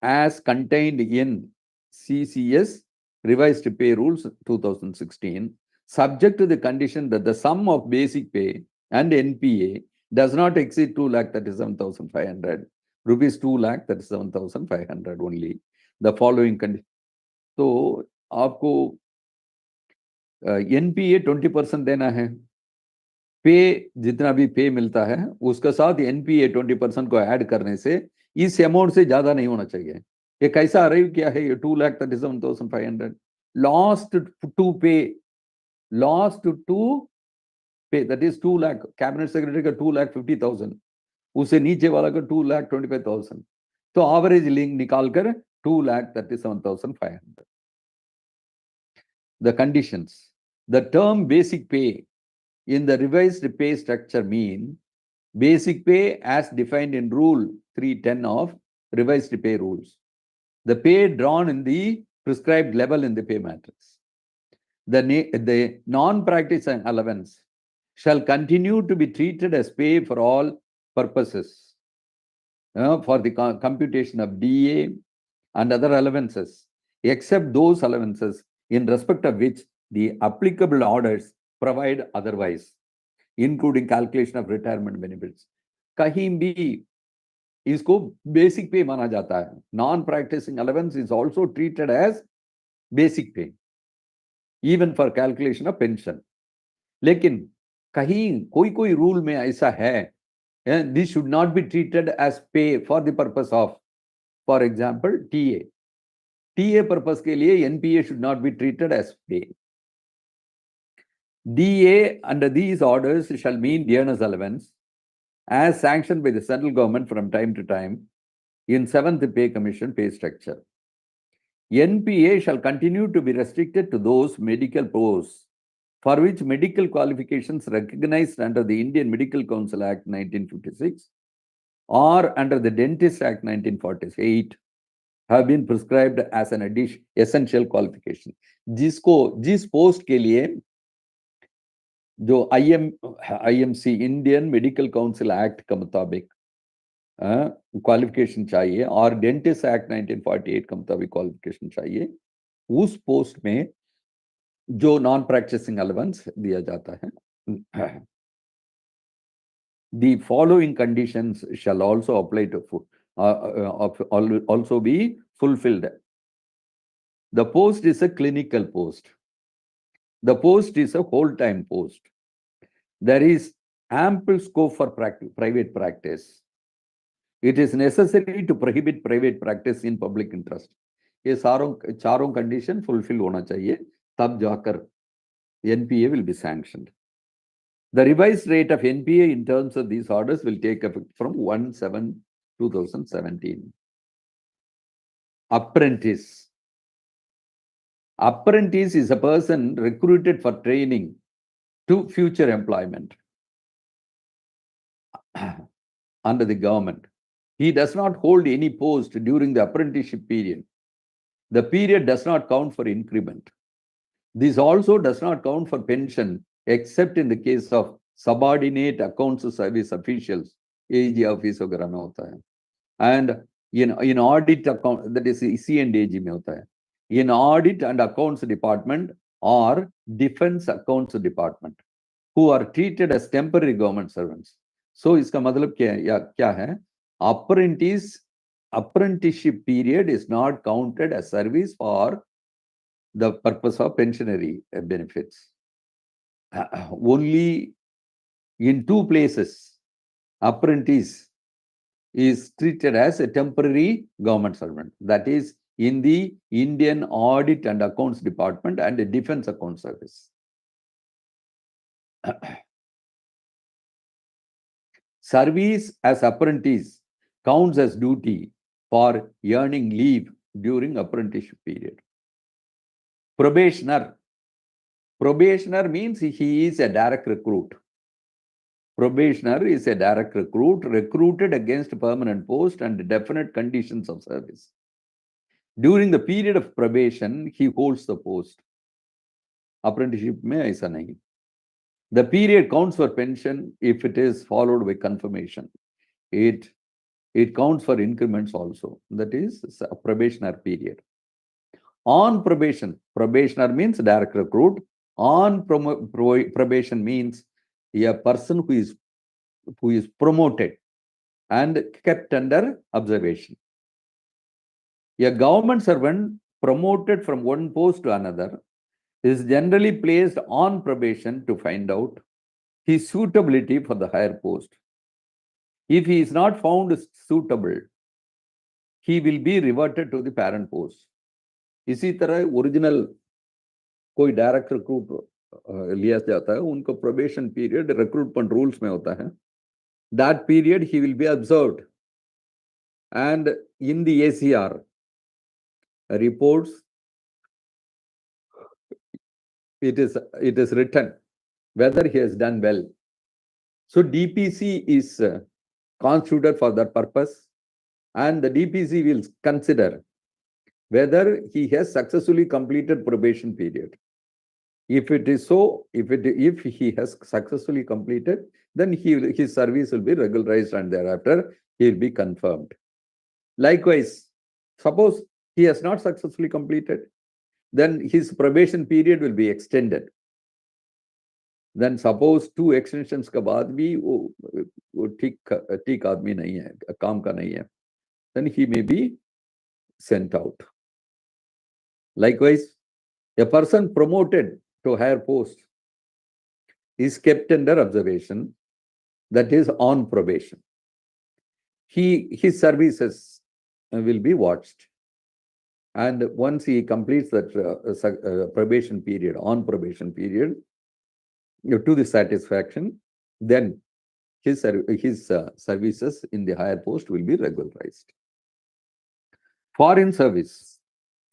as contained in CCS Revised Pay Rules 2016, subject to the condition that the sum of basic pay and NPA does not exceed 2,37,500 rupees, 2,37,500 only. The following condition. So, आपको NPA 20% देना है. पे जितना भी पे मिलता है उसके साथ NPA 20% को ऐड करने से इस अमाउंट से ज्यादा नहीं होना चाहिए. ये कैसा अराइव किया है? ये 2,37,500 lost to pay, that is 2 lakh. Cabinet secretary का 2,50,000, उसे नीचे वाला का 2,25,000. तो एवरेज लिंक निकालकर 2,37,500. The conditions. The term basic pay in the revised pay structure mean basic pay as defined in Rule 310 of revised pay rules. The pay drawn in the prescribed level in the pay matrix. The non-practicing allowance shall continue to be treated as pay for all purposes for the computation of DA and other allowances, except those allowances in respect of which the applicable orders provide otherwise, including calculation of retirement benefits. कहीं भी इसको basic pay माना जाता है. Non-practicing allowance is also treated as basic pay, even for calculation of pension. लेकिन कहीं कोई rule में ऐसा है, this should not be treated as pay for the purpose of, for example, TA. TA purpose के लिए NPA should not be treated as pay. DA under these orders shall mean dearness allowance as sanctioned by the central government from time to time in 7th Pay Commission pay structure. NPA shall continue to be restricted to those medical posts for which medical qualifications recognized under the Indian Medical Council Act 1956 or under the Dentist Act 1948 have been prescribed as an essential qualification. जिस post के लिए जो IMC Indian medical council act के मुताबिक qualification चाहिए और dentist act 1948 के मुताबिक क्वालिफिकेशन चाहिए, उस पोस्ट में जो नॉन प्रैक्टिसिंग अलाउंस दिया जाता है, the following conditions shall also apply to also be fulfilled. The post is a clinical post. The post is a whole-time post. There is ample scope for private practice. It is necessary to prohibit private practice in public interest. ये चारों condition fulfill होना चाहिए, तब जाकर NPA will be sanctioned. The revised rate of NPA in terms of these orders will take effect from 1/7/2017. Apprentice. Apprentice is a person recruited for training to future employment under the government. He does not hold any post during the apprenticeship period. The period does not count for increment. This also does not count for pension except in the case of subordinate accounts service officials, AG office वगैरह में होता है, and in audit account, that is C&AG में होता है, in audit and accounts department or defense accounts department, who are treated as temporary government servants. So इसका मतलब क्या है? Apprenticeship period is not counted as service for the purpose of pensionary benefits. Only in two places, apprentice is treated as a temporary government servant. That is in the Indian Audit and Accounts Department and the Defense Account Service. Service as apprentice counts as duty for earning leave during apprenticeship period. Probationer. Probationer means he is a direct recruit. Probationer is a direct recruit recruited against permanent post and definite conditions of service. During the period of probation, he holds the post. Apprenticeship में ऐसा नहीं. The period counts for pension if it is followed by confirmation. It counts for increments also. That is a probationary period. On probation, probationer means direct recruit. On probation means a person who is promoted and kept under observation. A government servant promoted from one post to another is generally placed on probation to find out his suitability for the higher post. If he is not found suitable, he will be reverted to the parent post. इसी तरह original कोई direct recruit लिया जाता है, उनको probation period recruitment rules में होता है. That period he will be observed, and in the ACR reports it is written whether he has done well. So DPC is constituted for that purpose, and the DPC will consider whether he has successfully completed probation period. If it is so, if he has successfully completed, then his service will be regularized and thereafter he will be confirmed. Likewise, suppose he has not successfully completed, then his probation period will be extended. Then suppose 2 extensions के बाद भी वो ठीक आदमी नहीं है, काम का नहीं है, then he may be sent out. Likewise, a person promoted to higher post is kept under observation, that is on probation. His services will be watched, and once he completes that probation period, on probation period, to the satisfaction, then his services in the higher post will be regularized. Foreign service.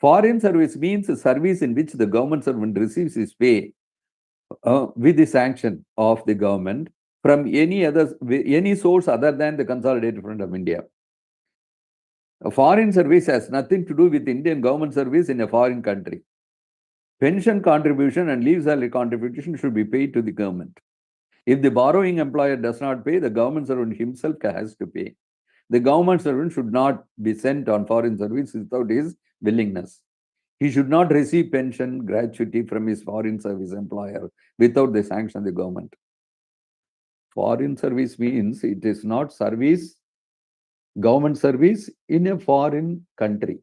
Foreign service means a service in which the government servant receives his pay with the sanction of the government from any source other than the Consolidated Front of India. A foreign service has nothing to do with Indian government service in a foreign country. Pension contribution and leave salary contribution should be paid to the government. If the borrowing employer does not pay, the government servant himself has to pay. The government servant should not be sent on foreign service without his willingness. He should not receive pension gratuity from his foreign service employer without the sanction of the government. Foreign service means it is not service, government service in a foreign country.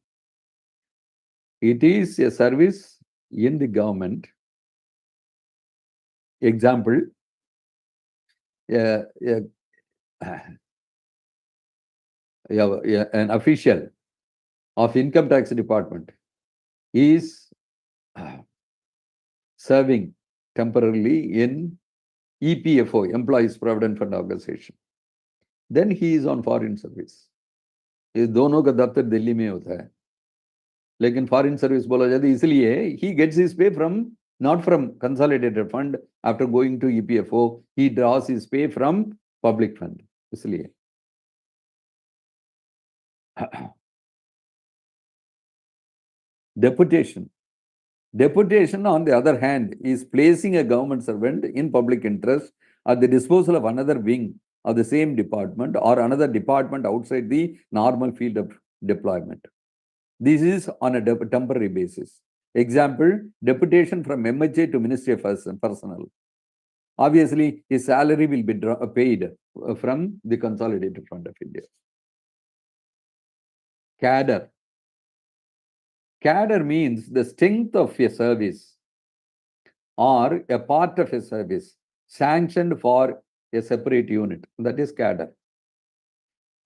It is a service in the government. Example, an official of income tax department is serving temporarily in EPFO, Employees Provident Fund Organization. Then he is on foreign service. ये दोनों का दफ्तर दिल्ली में होता है, लेकिन foreign service बोला जाता है इसलिए he gets his pay from not from consolidated fund. After going to EPFO, he draws his pay from public fund. इसलिए deputation. Deputation, on the other hand, is placing a government servant in public interest at the disposal of another wing of the same department or another department outside the normal field of deployment. This is on a temporary basis. Example, deputation from MHA to Ministry of Personnel. Obviously, his salary will be paid from the Consolidated Fund of India. Cadre. Cadre means the strength of a service or a part of a service sanctioned for a separate unit. That is cadre.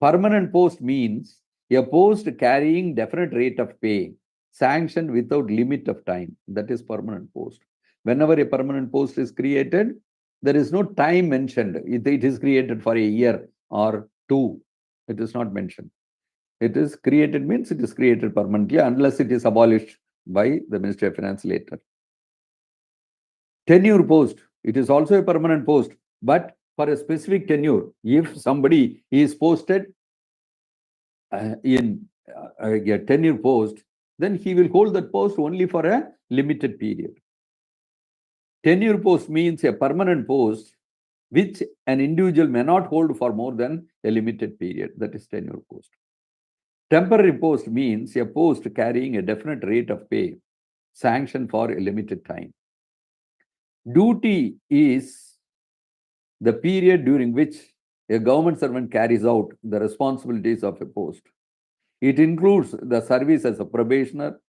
Permanent post means a post carrying definite rate of pay sanctioned without limit of time. That is permanent post. Whenever a permanent post is created, there is no time mentioned. It is created for a year or two. It is not mentioned. It is created means it is created permanently unless it is abolished by the Ministry of Finance later. Tenure post, it is also a permanent post, but for a specific tenure. If somebody is posted in a tenure post, then he will hold that post only for a limited period. Tenure post means a permanent post which an individual may not hold for more than a limited period. That is tenure post. Temporary post means a post carrying a definite rate of pay sanctioned for a limited time. Duty is the period during which a government servant carries out the responsibilities of a post. It includes the service as a probationer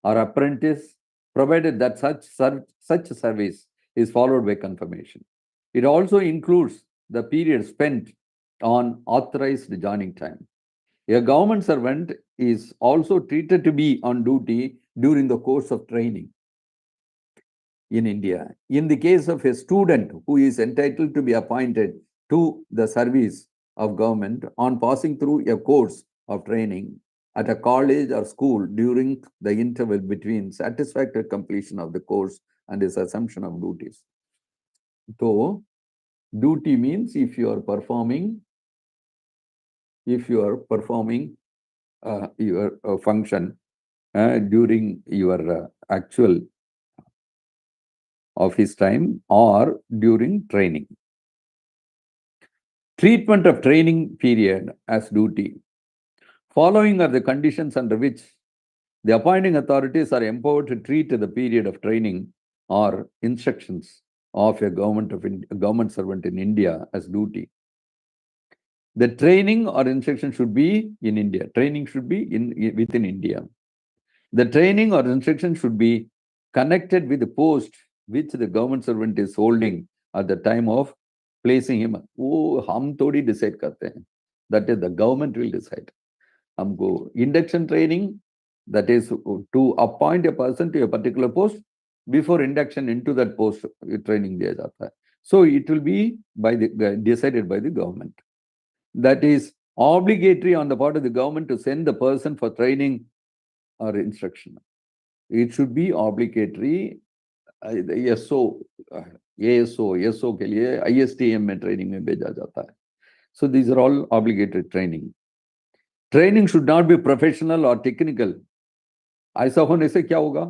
or apprentice, provided that such service is followed by confirmation. It also includes the period spent on authorized joining time. A government servant is also treated to be on duty during the course of training in India. In the case of a student who is entitled to be appointed to the service of government on passing through a course of training at a college or school during the interval between satisfactory completion of the course and his assumption of duties. So, duty means if you are performing your function during your actual office time or during training. Treatment of training period as duty. Following are the conditions under which the appointing authorities are empowered to treat the period of training or instructions of a government servant in India as duty. The training or instruction should be in India. Training should be within India. The training or instruction should be connected with the post which the government servant is holding at the time of placing him. वो हम थोड़ी decide करते हैं. That is the government will decide. हमको induction training, that is to appoint a person to a particular post. Before induction into that post, training दिया जाता है. So it will be decided by the government. That is obligatory on the part of the government to send the person for training or instruction. It should be obligatory SO, ASO, SO के लिए आईएसटीएम में training में भेजा जाता है. So these are all obligatory training. Training should not be professional or technical. ऐसा होने से क्या होगा?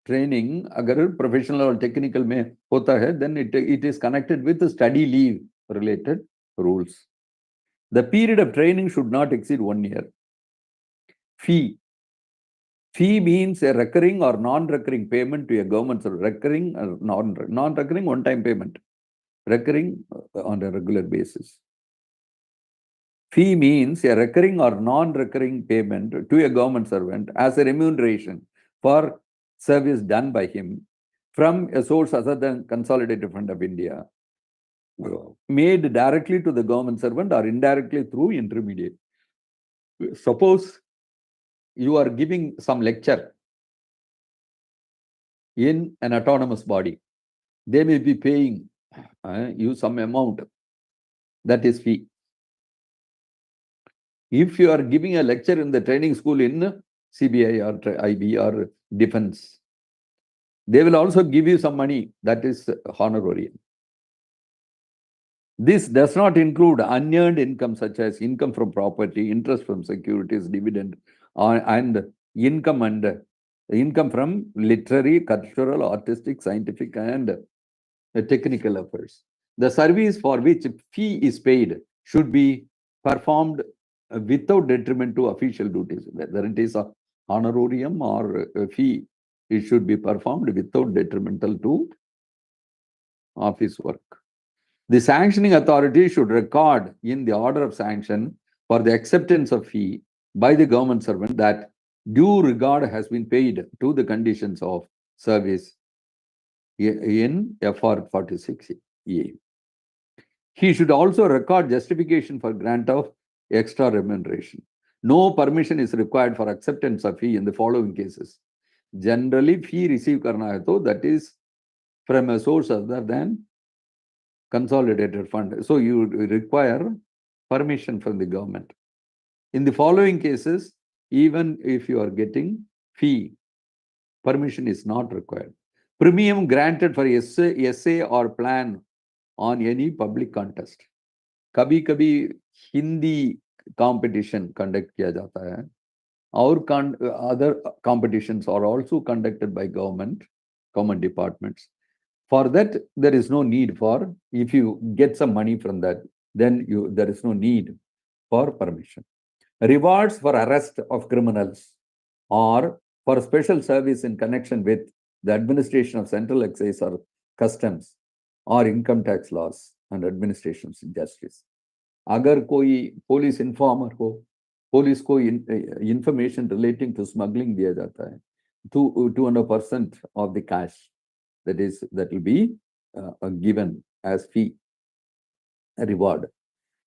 ट्रेनिंग अगर प्रोफेशनल और टेक्निकल में होता है, then it is connected with study leave related rules. The period of training should not exceed 1 year. Fee. Fee means a recurring or non-recurring payment to a government. So recurring or non-recurring one-time payment. Recurring on a regular basis. Fee means a recurring or non-recurring payment to a government servant as a remuneration for service done by him from a source other than Consolidated Fund of India, made directly to the government servant or indirectly through intermediate. Suppose you are giving some lecture in an autonomous body. They may be paying you some amount. That is fee. If you are giving a lecture in the training school in CBI or IB or defense, they will also give you some money. That is honorarium. This does not include unearned income such as income from property, interest from securities, dividend, and income from literary, cultural, artistic, scientific, and technical affairs. The service for which fee is paid should be performed without detriment to official duties. Whether it is a honorarium or a fee, it should be performed without detrimental to office work. The sanctioning authority should record in the order of sanction for the acceptance of fee by the government servant that due regard has been paid to the conditions of service in FR 46A. He should also record justification for grant of extra remuneration. No permission is required for acceptance of fee in the following cases. Generally, fee receive karna hai to that is from a source other than Consolidated Fund. So you require permission from the government. In the following cases, even if you are getting fee, permission is not required. Premium granted for essay or plan on any public contest. कभी कभी Hindi competition conduct किया जाता है और other competitions are also conducted by government departments. For that, there is no need for, if you get some money from that, then there is no need for permission. Rewards for arrest of criminals or for special service in connection with the administration of central excise or customs or income tax laws and administration of justice. अगर कोई police informer हो, police को information relating to smuggling दिया जाता है, 200% of the cash that will be given as fee, a reward.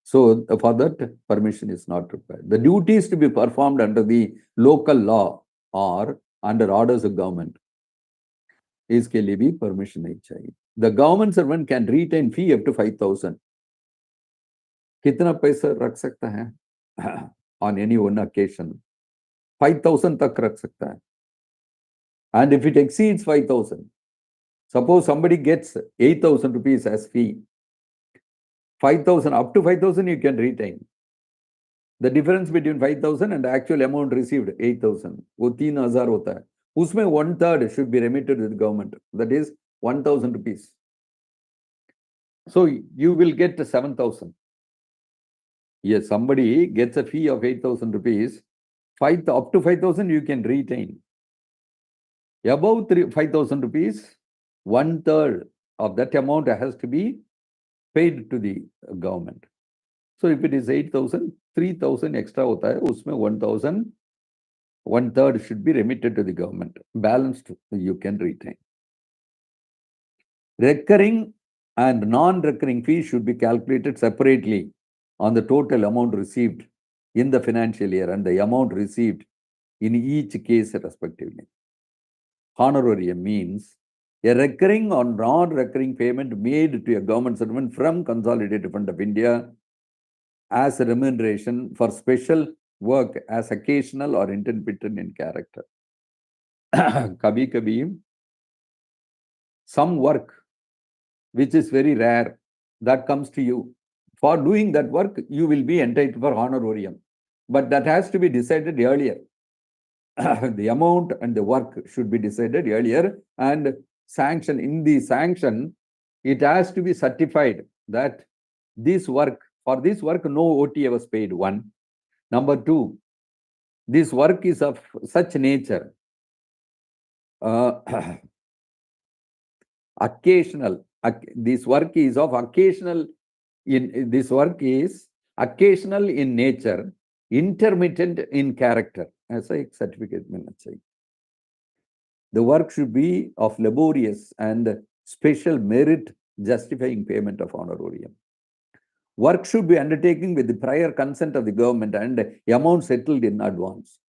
So for that, permission is not required. The duties to be performed under the local law or under orders of government, इसके लिए भी permission नहीं चाहिए. The government servant can retain fee up to 5,000. कितना पैसा रख सकता है on any one occasion? 5,000 तक रख सकता है. And if it exceeds 5,000, suppose somebody gets 8,000 rupees as fee, 5,000, up to 5,000 you can retain. The difference between 5,000 and the actual amount received, 8,000, वो 3,000 होता है. उसमें 1/3 should be remitted to the government. That is 1,000 rupees. So you will get 7,000. Yes, somebody gets a fee of 8,000 rupees, up to 5,000 you can retain. Above 5,000 rupees, 1/3 of that amount has to be paid to the government. So if it is 8,000, 3,000 extra hota hai, usme 1,000, 1/3 should be remitted to the government. Balanced you can retain. Recurring and non-recurring fees should be calculated separately on the total amount received in the financial year and the amount received in each case respectively. Honorarium means a recurring or non-recurring payment made to a government servant from Consolidated Fund of India as a remuneration for special work as occasional or intermittent in character. कभी कभी some work which is very rare that comes to you. For doing that work, you will be entitled for honorarium. But that has to be decided earlier. The amount and the work should be decided earlier, and sanction, in the sanction, it has to be certified that this work, for this work, no OTA was paid, one. Number two, this work is of such nature, occasional, this work is of occasional, this work is occasional in nature, intermittent in character. ऐसा एक certificate मिलना चाहिए. The work should be of laborious and special merit justifying payment of honorarium. Work should be undertaken with the prior consent of the government and amount settled in advance.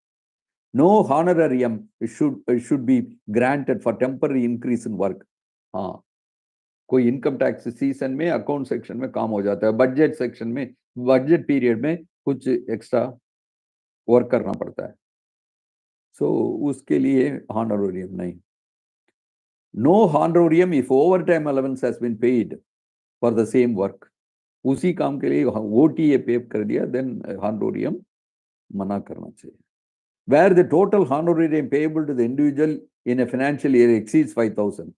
No honorarium should be granted for temporary increase in work. हाँ, कोई income tax season में, account section में काम हो जाता है, budget section में, budget period में कुछ एक्स्ट्रा वर्क करना पड़ता है, सो उसके लिए honorarium नहीं. No honorarium if overtime allowance has been paid for the same work. उसी काम के लिए OTA पे कर दिया, then honorarium मना करना चाहिए. Where the total honorarium payable to the individual in a financial year exceeds 5,000.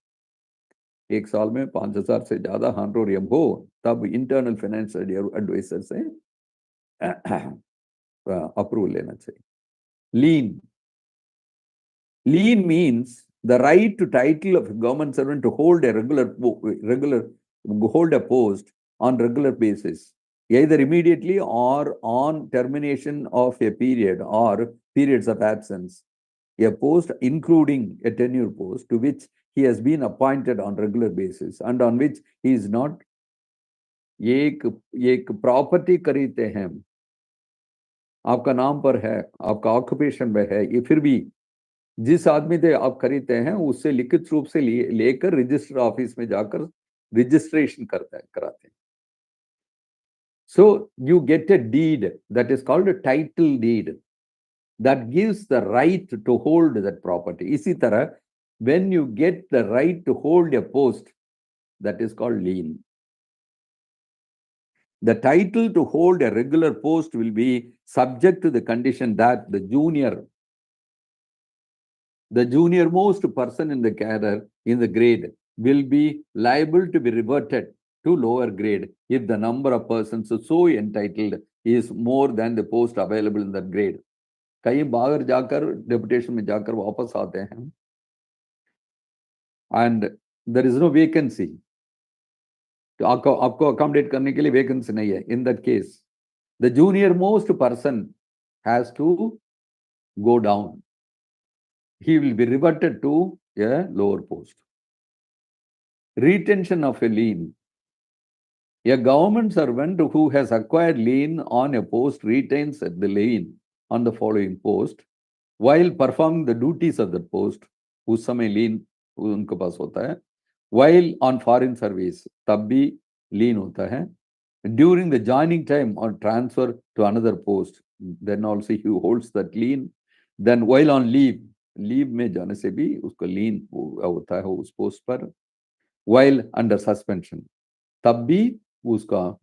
एक साल में 5,000 से ज्यादा honorarium हो, तब internal finance advisor से approval लेना चाहिए. Lien. Lien means the right to title of a government servant to hold a post on regular basis, either immediately or on termination of a period or periods of absence. A post including a tenure post to which he has been appointed on regular basis and on which he is not. एक property खरीदते हैं, आपका नाम पर है, आपका occupation में है, ये फिर भी जिस आदमी से आप खरीदते हैं उससे लिखित रूप से लेकर रजिस्टर ऑफिस में जाकर रजिस्ट्रेशन कराते हैं. So you get a deed that is called a title deed that gives the right to hold that property. इसी तरह when you get the right to hold a post, that is called lien. The title to hold a regular post will be subject to the condition that the junior most person in the cadre, in the grade, will be liable to be reverted to lower grade if the number of persons so entitled is more than the post available in that grade. कहीं बाहर जाकर deputation में जाकर वापस आते हैं and there is no vacancy, तो आपको accommodate करने के लिए vacancy नहीं है. In that case, the junior most person has to go down. He will be reverted to a lower post. Retention of a lien. A government servant who has acquired lien on a post retains the lien on the following post while performing the duties of the post. उस समय lien उनके पास होता है. While on foreign service, तब भी lien होता है. During the joining time or transfer to another post, then also he holds that lien. Then while on leave में जाने से भी उसको lien होता है उस पोस्ट पर. While under suspension, तब भी उसका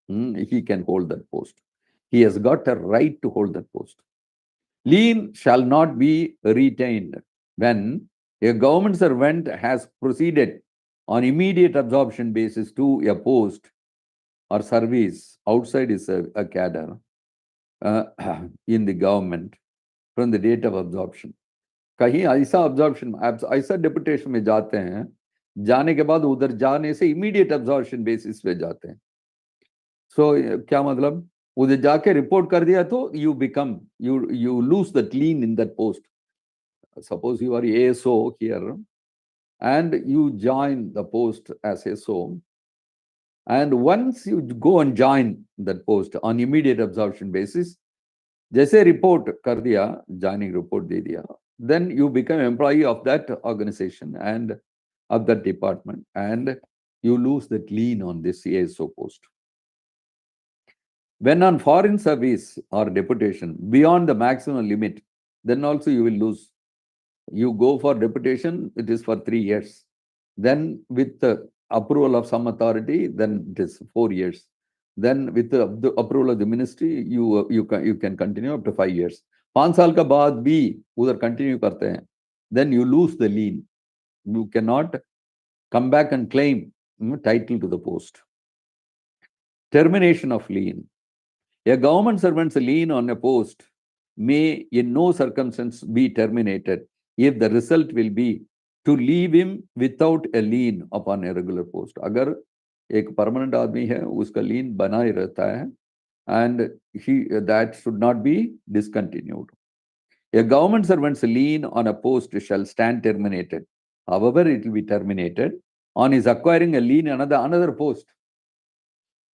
he can hold that post. He has got a right to hold that post. Lien shall not be retained when a government servant has proceeded on immediate absorption basis to a post or service outside his cadre in the government from the date of absorption. कहीं ऐसा absorption, ऐसा deputation में जाते हैं, जाने के बाद उधर जाने से immediate absorption basis पे जाते हैं. So क्या मतलब, उधर जाके report कर दिया तो you lose that lien in that post. Suppose you are ASO here and you join the post as ASO, and once you go and join that post on immediate absorption basis, जैसे report कर दिया, joining report दे दिया, then you become employee of that organization and of that department, and you lose that lien on this ASO post. When on foreign service or deputation beyond the maximum limit, then also you will lose. You go for deputation, it is for 3 years. Then with the approval of some authority, then it is 4 years. Then with the approval of the ministry, you can continue up to 5 years. 5 साल का बाद भी उधर continue करते हैं, then you lose the lien. You cannot come back and claim title to the post. Termination of lien. A government servant's lien on a post may in no circumstance be terminated if the result will be to leave him without a lien upon a regular post. अगर एक permanent आदमी है, उसका लीन बना ही रहता है, and that should not be discontinued. A government servant's lien on a post shall stand terminated. However, it will be terminated on his acquiring a lien on another post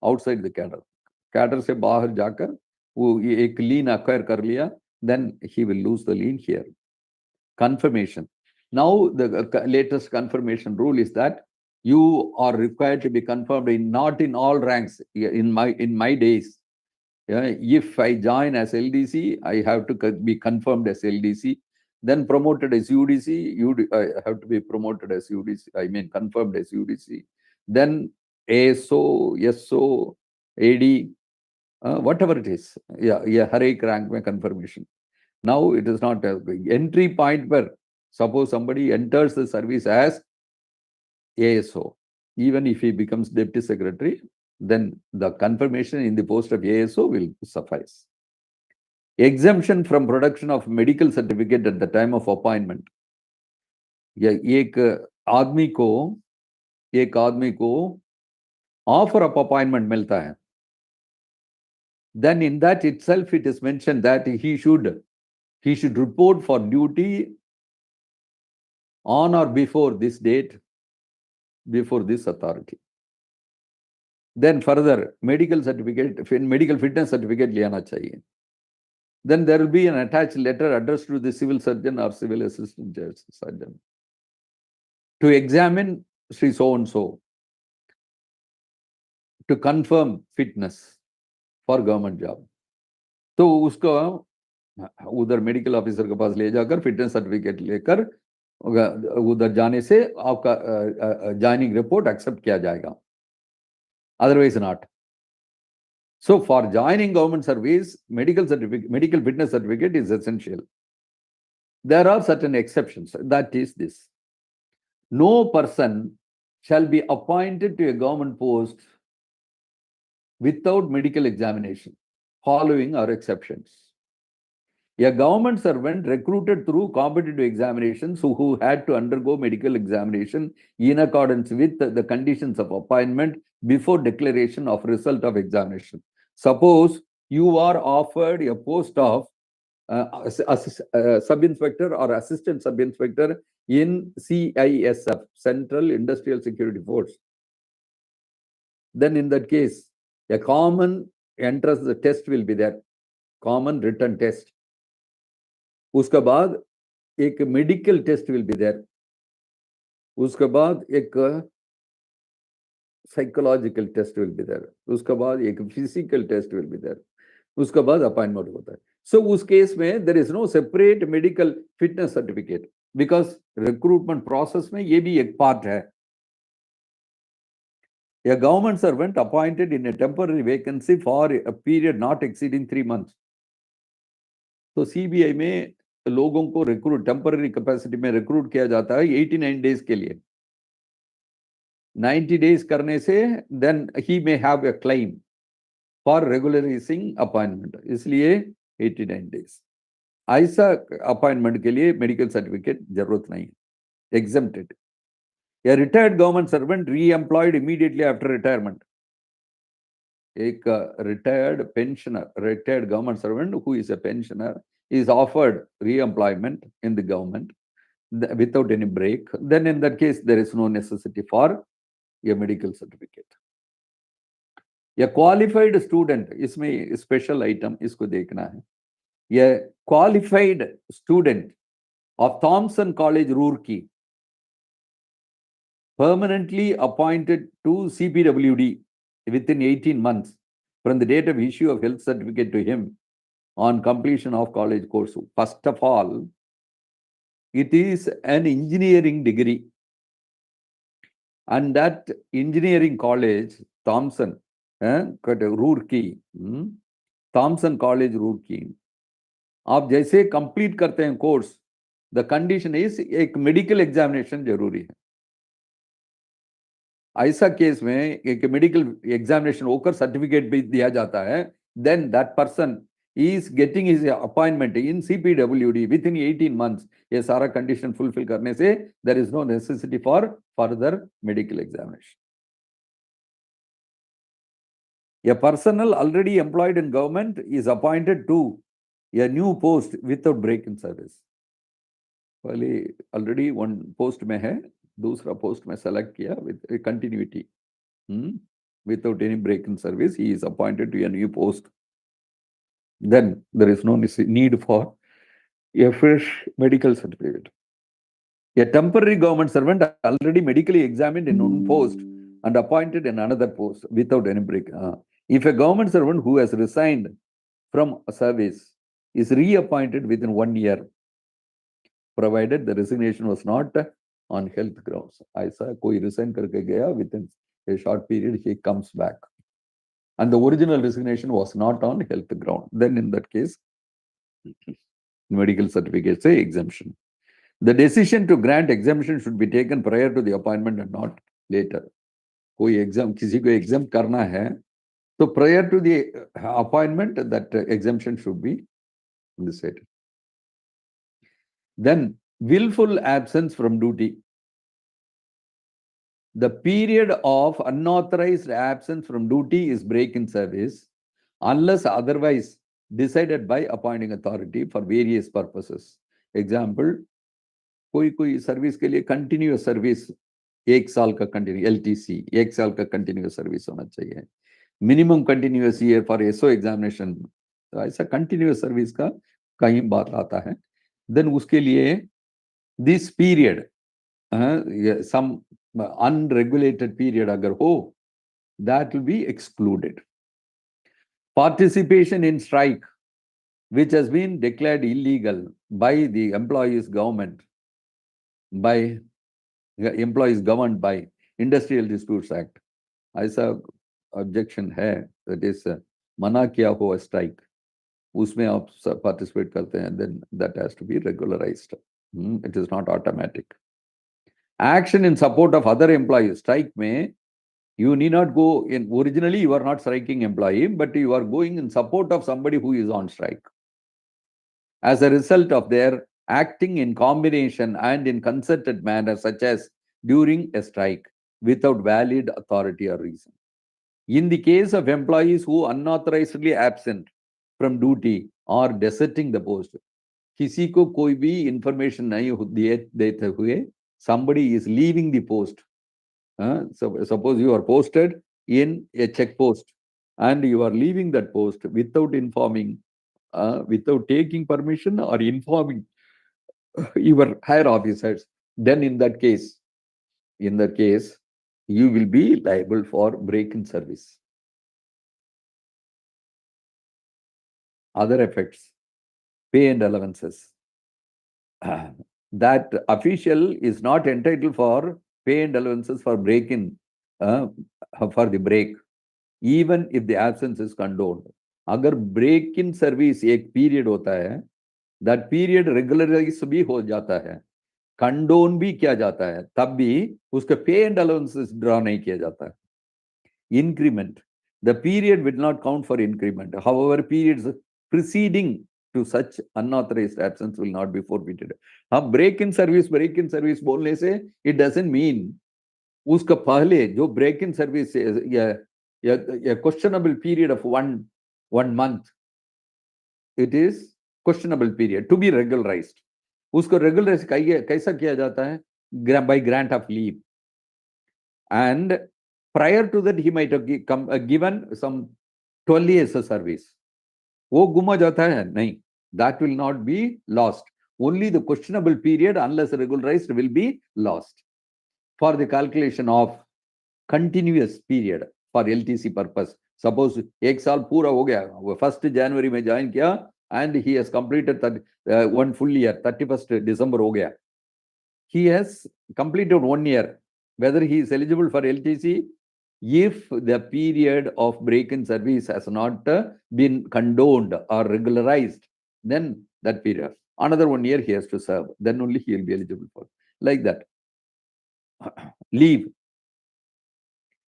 outside the cadre. Cadre से बाहर जाकर वो एक lien acquire कर लिया, then he will lose the lien here. Confirmation. Now the latest confirmation rule is that you are required to be confirmed not in all ranks. In my days, if I join as LDC, I have to be confirmed as LDC, then promoted as UDC, I have to be promoted as UDC, I mean confirmed as UDC, then ASO, SO, AD, whatever it is, हर एक rank में confirmation. Now it is not a entry point where suppose somebody enters the service as ASO, even if he becomes deputy secretary, then the confirmation in the post of ASO will suffice. Exemption from production of medical certificate at the time of appointment. एक आदमी को offer of appointment मिलता है. Then in that itself it is mentioned that he should report for duty on or before this date, before this authority. Then further, medical fitness certificate लियाना चाहिए. Then there will be an attached letter addressed to the civil surgeon or civil assistant surgeon to examine Sri so and so, to confirm fitness for government job. तो उसको उधर medical officer के पास ले जाकर fitness certificate लेकर उधर जाने से आपका जॉइनिंग रिपोर्ट एक्सेप्ट किया जाएगा, otherwise not. So for joining government service, medical fitness certificate is essential. There are certain exceptions. That is this: no person shall be appointed to a government post without medical examination. Following are exceptions. A government servant recruited through competitive examinations who had to undergo medical examination in accordance with the conditions of appointment before declaration of result of examination. Suppose you are offered a post of sub-inspector or assistant sub-inspector in CISF, Central Industrial Security Force. Then in that case, a common entrance test will be there, common written test. उसके बाद एक medical test will be there, उसके बाद एक psychological test will be there, उसके बाद एक physical test will be there, उसके बाद अपॉइंटमेंट होता है. सो उस केस में there is no separate medical fitness certificate, because recruitment process में ये भी एक पार्ट है. A government servant appointed in a temporary vacancy for a period not exceeding 3 months. तो सीबीआई में लोगों को रिक्रूट टेम्पररी कैपेसिटी में रिक्रूट किया जाता है 89 डेज के लिए. 90 डेज करने से देन ही may have a claim for regularising appointment, इसलिए 89 डेज. ऐसा अपॉइंटमेंट के लिए मेडिकल सर्टिफिकेट जरूरत नहीं है, exempted. A retired government servant re-employed immediately after retirement. एक retired government servant who is a pensioner is offered re-employment in the government without any break. Then in that case, there is no necessity for a medical certificate. A qualified student, इसमें special item इसको देखना है. A qualified student of Thompson College, Roorkee, permanently appointed to CPWD within 18 months from the date of issue of health certificate to him on completion of college course. First of all, it is an engineering degree. and that engineering college, Thompson, Roorkee, Thompson College Roorkee, आप जैसे complete करते हैं course, the condition is एक medical examination जरूरी है. ऐसा case में एक मेडिकल एग्जामिनेशन होकर सर्टिफिकेट भी दिया जाता है, then that person is getting his appointment in CPWD within 18 months. ये सारा कंडीशन फुलफिल करने से there is no necessity for further medical examination. A personnel already employed in government is appointed to a new post without break in service. पहले already one post में है, दूसरा post में select किया with continuity, without any break in service, he is appointed to a new post. Then there is no need for a fresh medical certificate. A temporary government servant already medically examined in one post and appointed in another post without any break. If a government servant who has resigned from a service is reappointed within 1 year, provided the resignation was not on health grounds. ऐसा कोई resign करके गया, within a short period he comes back, and the original resignation was not on health ground, then in that case, medical certificate say exemption. The decision to grant exemption should be taken prior to the appointment and not later. कोई exam किसी को exam करना है तो prior to the appointment that exemption should be decided. Then willful absence from duty. The period of unauthorized absence from duty is break in service unless otherwise decided by appointing authority for various purposes. Example, कोई service के लिए continuous service 1 साल का continue LTC 1 साल का continuous service होना चाहिए, minimum continuous year for SO examination, तो ऐसा कंटिन्यूअस सर्विस का कहीं बात आता है, देन उसके लिए this period some unregulated period अगर हो, that will be excluded. Participation in strike which has been declared illegal by the employees government, by employees governed by Industrial Disputes Act, ऐसा ऑब्जेक्शन है, that is मना किया हुआ strike, उसमें आप participate करते हैं, then that has to be regularized. It is not automatic. Action in support of other employees, strike में you need not go in, originally you are not striking employee, but you are going in support of somebody who is on strike. As a result of their acting in combination and in concerted manner, such as during a strike, without valid authority or reason. In the case of employees who unauthorizedly absent from duty or deserting the post, किसी को कोई भी information नहीं देते हुए, somebody is leaving the post. So suppose you are posted in a check post and you are leaving that post without informing, without taking permission or informing your higher officers, then in that case, you will be liable for break in service. Other effects, pay and allowances. That official is not entitled for pay and allowances for break-in, for the break, even if the absence is condoned. अगर break in service एक period होता है, that period regularize भी हो जाता है, condone भी किया जाता है, तब भी उसका pay and allowances draw नहीं किया जाता है. Increment, the period will not count for increment. However, periods preceding to such unauthorized absence will not be forfeited. हम break in service बोलने से it doesn't mean उसका पहले जो break in service या questionable period of one month, it is questionable period to be regularized. उसको regularize कैसा किया जाता है? By grant of leave. And prior to that, he might have given some 12 years of service. वो गुमा जाता है? नहीं. That will not be lost. Only the questionable period, unless regularized, will be lost. For the calculation of continuous period for LTC purpose, suppose 1 साल पूरा हो गया, 1st January में ज्वाइन किया, and he has completed one full year, 31st December हो गया. He has completed 1 year whether he is eligible for LTC if the period of break-in service has not been condoned or regularized, then that period. Another 1 year he has to serve. Then only he will be eligible for. Like that. Leave.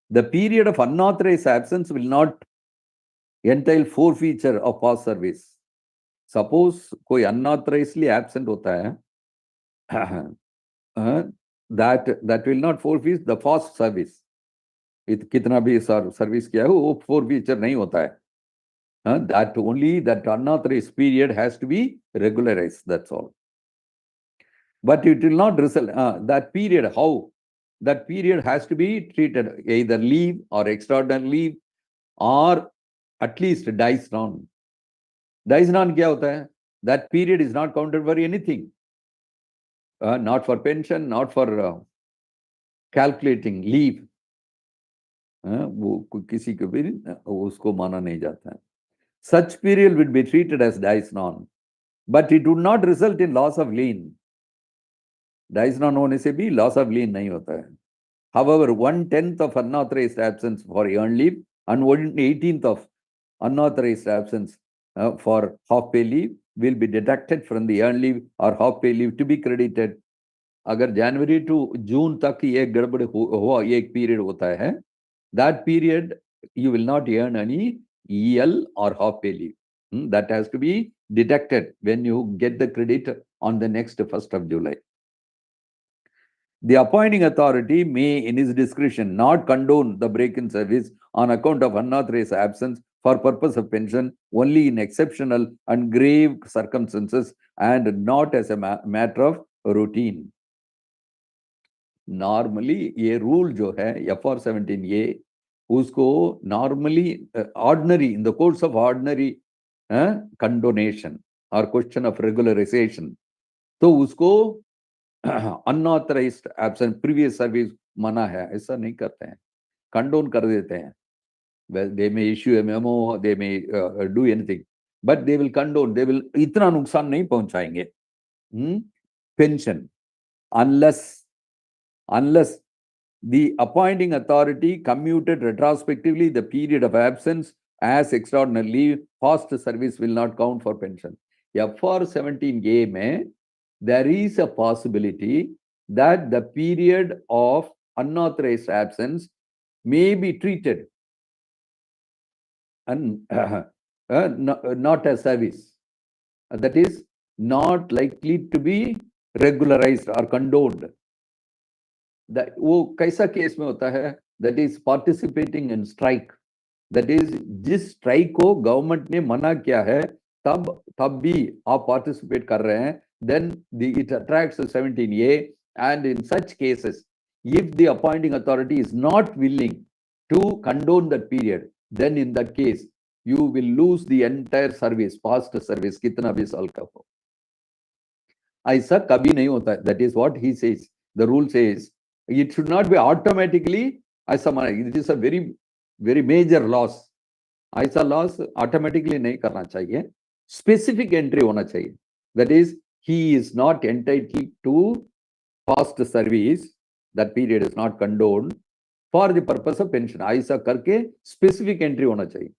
The period of unauthorized absence will not entail forfeiture of past service. Suppose कोई unauthorizedly absent होता है, that will not forfeit the past service. कितना भी service किया है वो forfeiture नहीं होता है. That only that unauthorized period has to be regularized. That's all. But it will not result. That period, how? That period has to be treated either leave or extraordinary leave or at least dies non. Dies non क्या होता है? That period is not counted for anything. Not for pension, not for calculating leave. वो किसी को भी उसको माना नहीं जाता है. Such period would be treated as dies non, but it would not result in loss of lien. Dies non होने से भी loss of lien नहीं होता है. However, 1/10 of unauthorized absence for earned leave and 1/18 of unauthorized absence for half pay leave will be deducted from the earned leave or half pay leave to be credited. अगर जनवरी to June तक ये गड़बड़ हुआ एक period होता है, that period you will not earn any EL or half pay leave. That has to be deducted when you get the credit on the next 1st of July. The appointing authority may, in his discretion, not condone the break-in service on account of unauthorized absence for purpose of pension only in exceptional and grave circumstances and not as a matter of routine. Normally, ये rule जो है FR 17A, उसको normally ordinary, in the course of ordinary condonation or question of regularization, तो उसको unauthorized absent previous service मना है, ऐसा नहीं करते हैं, condone कर देते हैं. Well, they may issue a memo, they may do anything, but they will condone, they will इतना नुकसान नहीं पहुंचाएंगे. Pension, unless the appointing authority commuted retrospectively the period of absence as extraordinary leave, past service will not count for pension. FR 17A में there is a possibility that the period of unauthorized absence may be treated and not as service. That is not likely to be regularized or condoned. That वो कैसा case में होता है? That is participating in strike. That is जिस strike को government ने मना किया है तब भी आप participate कर रहे हैं, then it attracts the 17A, and in such cases, if the appointing authority is not willing to condone that period, then in that case, you will lose the entire service, past service, कितना भी साल का हो. ऐसा कभी नहीं होता है. That is what he says. The rule says it should not be automatically. ऐसा माना, it is a very, very major loss. ऐसा loss automatically नहीं करना चाहिए. Specific entry होना चाहिए. That is, he is not entitled to past service. That period is not condoned for the purpose of pension. ऐसा करके specific entry होना चाहिए.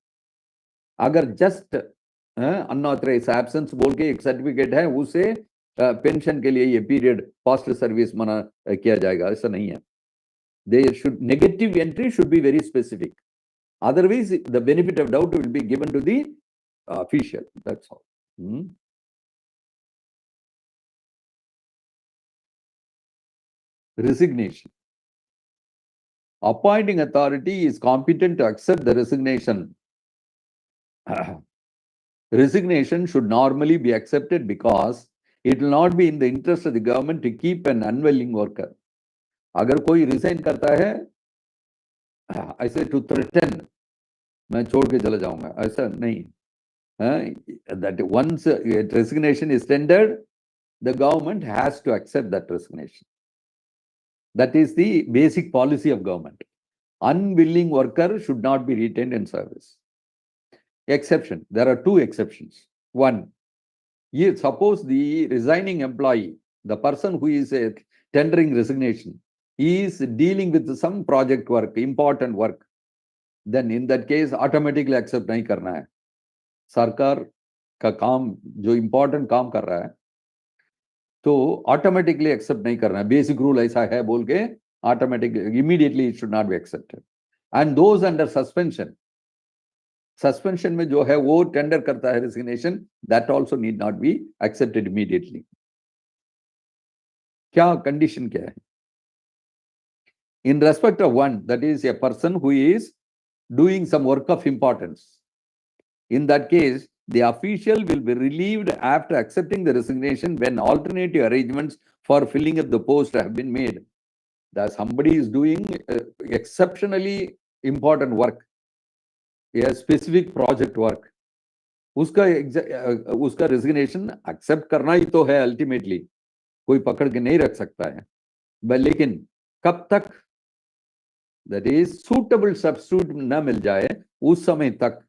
अगर just unauthorized absence बोल के एक सर्टिफिकेट है, उसे पेंशन के लिए ये पीरियड पास्ट सर्विस मना किया जाएगा, ऐसा नहीं है. They should, negative entry should be very specific. Otherwise, the benefit of doubt will be given to the official. That's all. Resignation. Appointing authority is competent to accept the resignation. Resignation should normally be accepted because it will not be in the interest of the government to keep an unwilling worker. अगर कोई resign करता है, ऐसे to threaten, मैं छोड़ के चला जाऊंगा, ऐसा नहीं. That once resignation is tendered, the government has to accept that resignation. That is the basic policy of government. Unwilling worker should not be retained in service. Exception. There are two exceptions. One, suppose the resigning employee, the person who is tendering resignation, he is dealing with some project work, important work, then in that case automatically accept नहीं करना है. सरकार का काम जो important काम कर रहा है तो ऑटोमेटिकली एक्सेप्ट नहीं करना है. बेसिक रूल ऐसा है बोल के automatically immediately it should not be accepted. And those under suspension में जो है वो टेंडर करता है resignation, that also need not be accepted immediately. क्या कंडीशन क्या है? In respect of one, that is a person who is doing some work of importance. In that case, the official will be relieved after accepting the resignation when alternative arrangements for filling up the post have been made. That somebody is doing exceptionally important work, a specific project work. उसका resignation accept करना ही तो है ultimately. कोई पकड़ के नहीं रख सकता है. लेकिन कब तक? That is suitable substitute न मिल जाए उस समय तक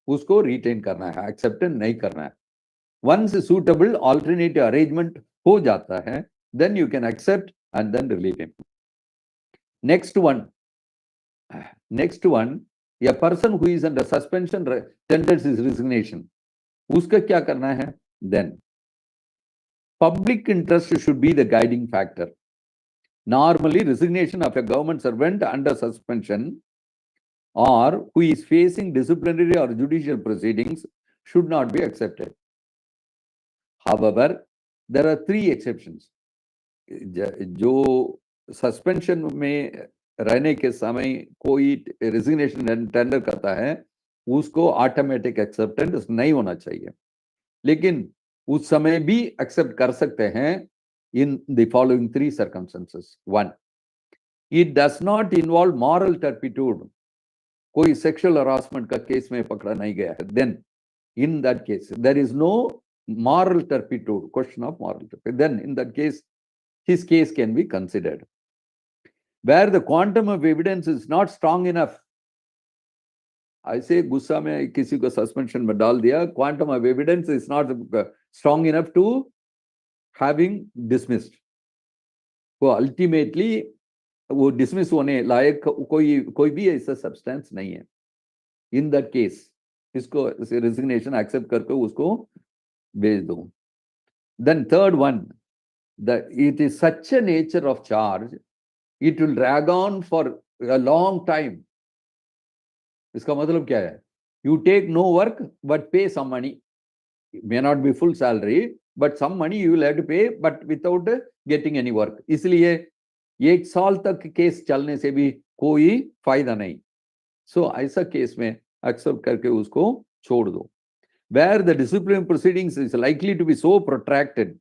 उसको रिटेन करना है, एक्सेप्टेंस नहीं करना है. वंस सूटेबल ऑल्टरनेटिव अरेंजमेंट हो जाता है, then you can accept and then relieve him. Next one, a person who is under suspension tenders his resignation. उसका क्या करना है? Then public interest should be the guiding factor. Normally resignation of a government servant under suspension or who is facing disciplinary or judicial proceedings should not be accepted. However, there are 3 exceptions. जो suspension में रहने के समय कोई resignation tender करता है उसको automatic acceptance नहीं होना चाहिए, लेकिन उस समय भी एक्सेप्ट कर सकते हैं in the following 3 circumstances. 1, it does not involve moral turpitude. कोई सेक्सुअल हरासमेंट का केस में पकड़ा नहीं गया है, then in that case there is no moral turpitude, question of moral turpitude, then in that case his case can be considered. Where the quantum of evidence is not strong enough, ऐसे गुस्सा में किसी को suspension में डाल दिया, quantum of evidence is not strong enough to having dismissed, वो ultimately वो डिसमिस होने लायक कोई भी ऐसा सब्सटेंस नहीं है. इन दैट केस इसको रेजिग्नेशन एक्सेप्ट करके उसको भेज दो. Then third one, that it is such a nature of charge it will drag on for a long time. इसका मतलब क्या है? You take no work but pay some money, may not B full salary but some money you will have to pay but without getting any work. इसलिए 1 साल तक case चलने से भी कोई फायदा नहीं. सो ऐसा केस में एक्सेप्ट करके उसको छोड़ दो. Where the disciplinary proceedings is likely to be so protracted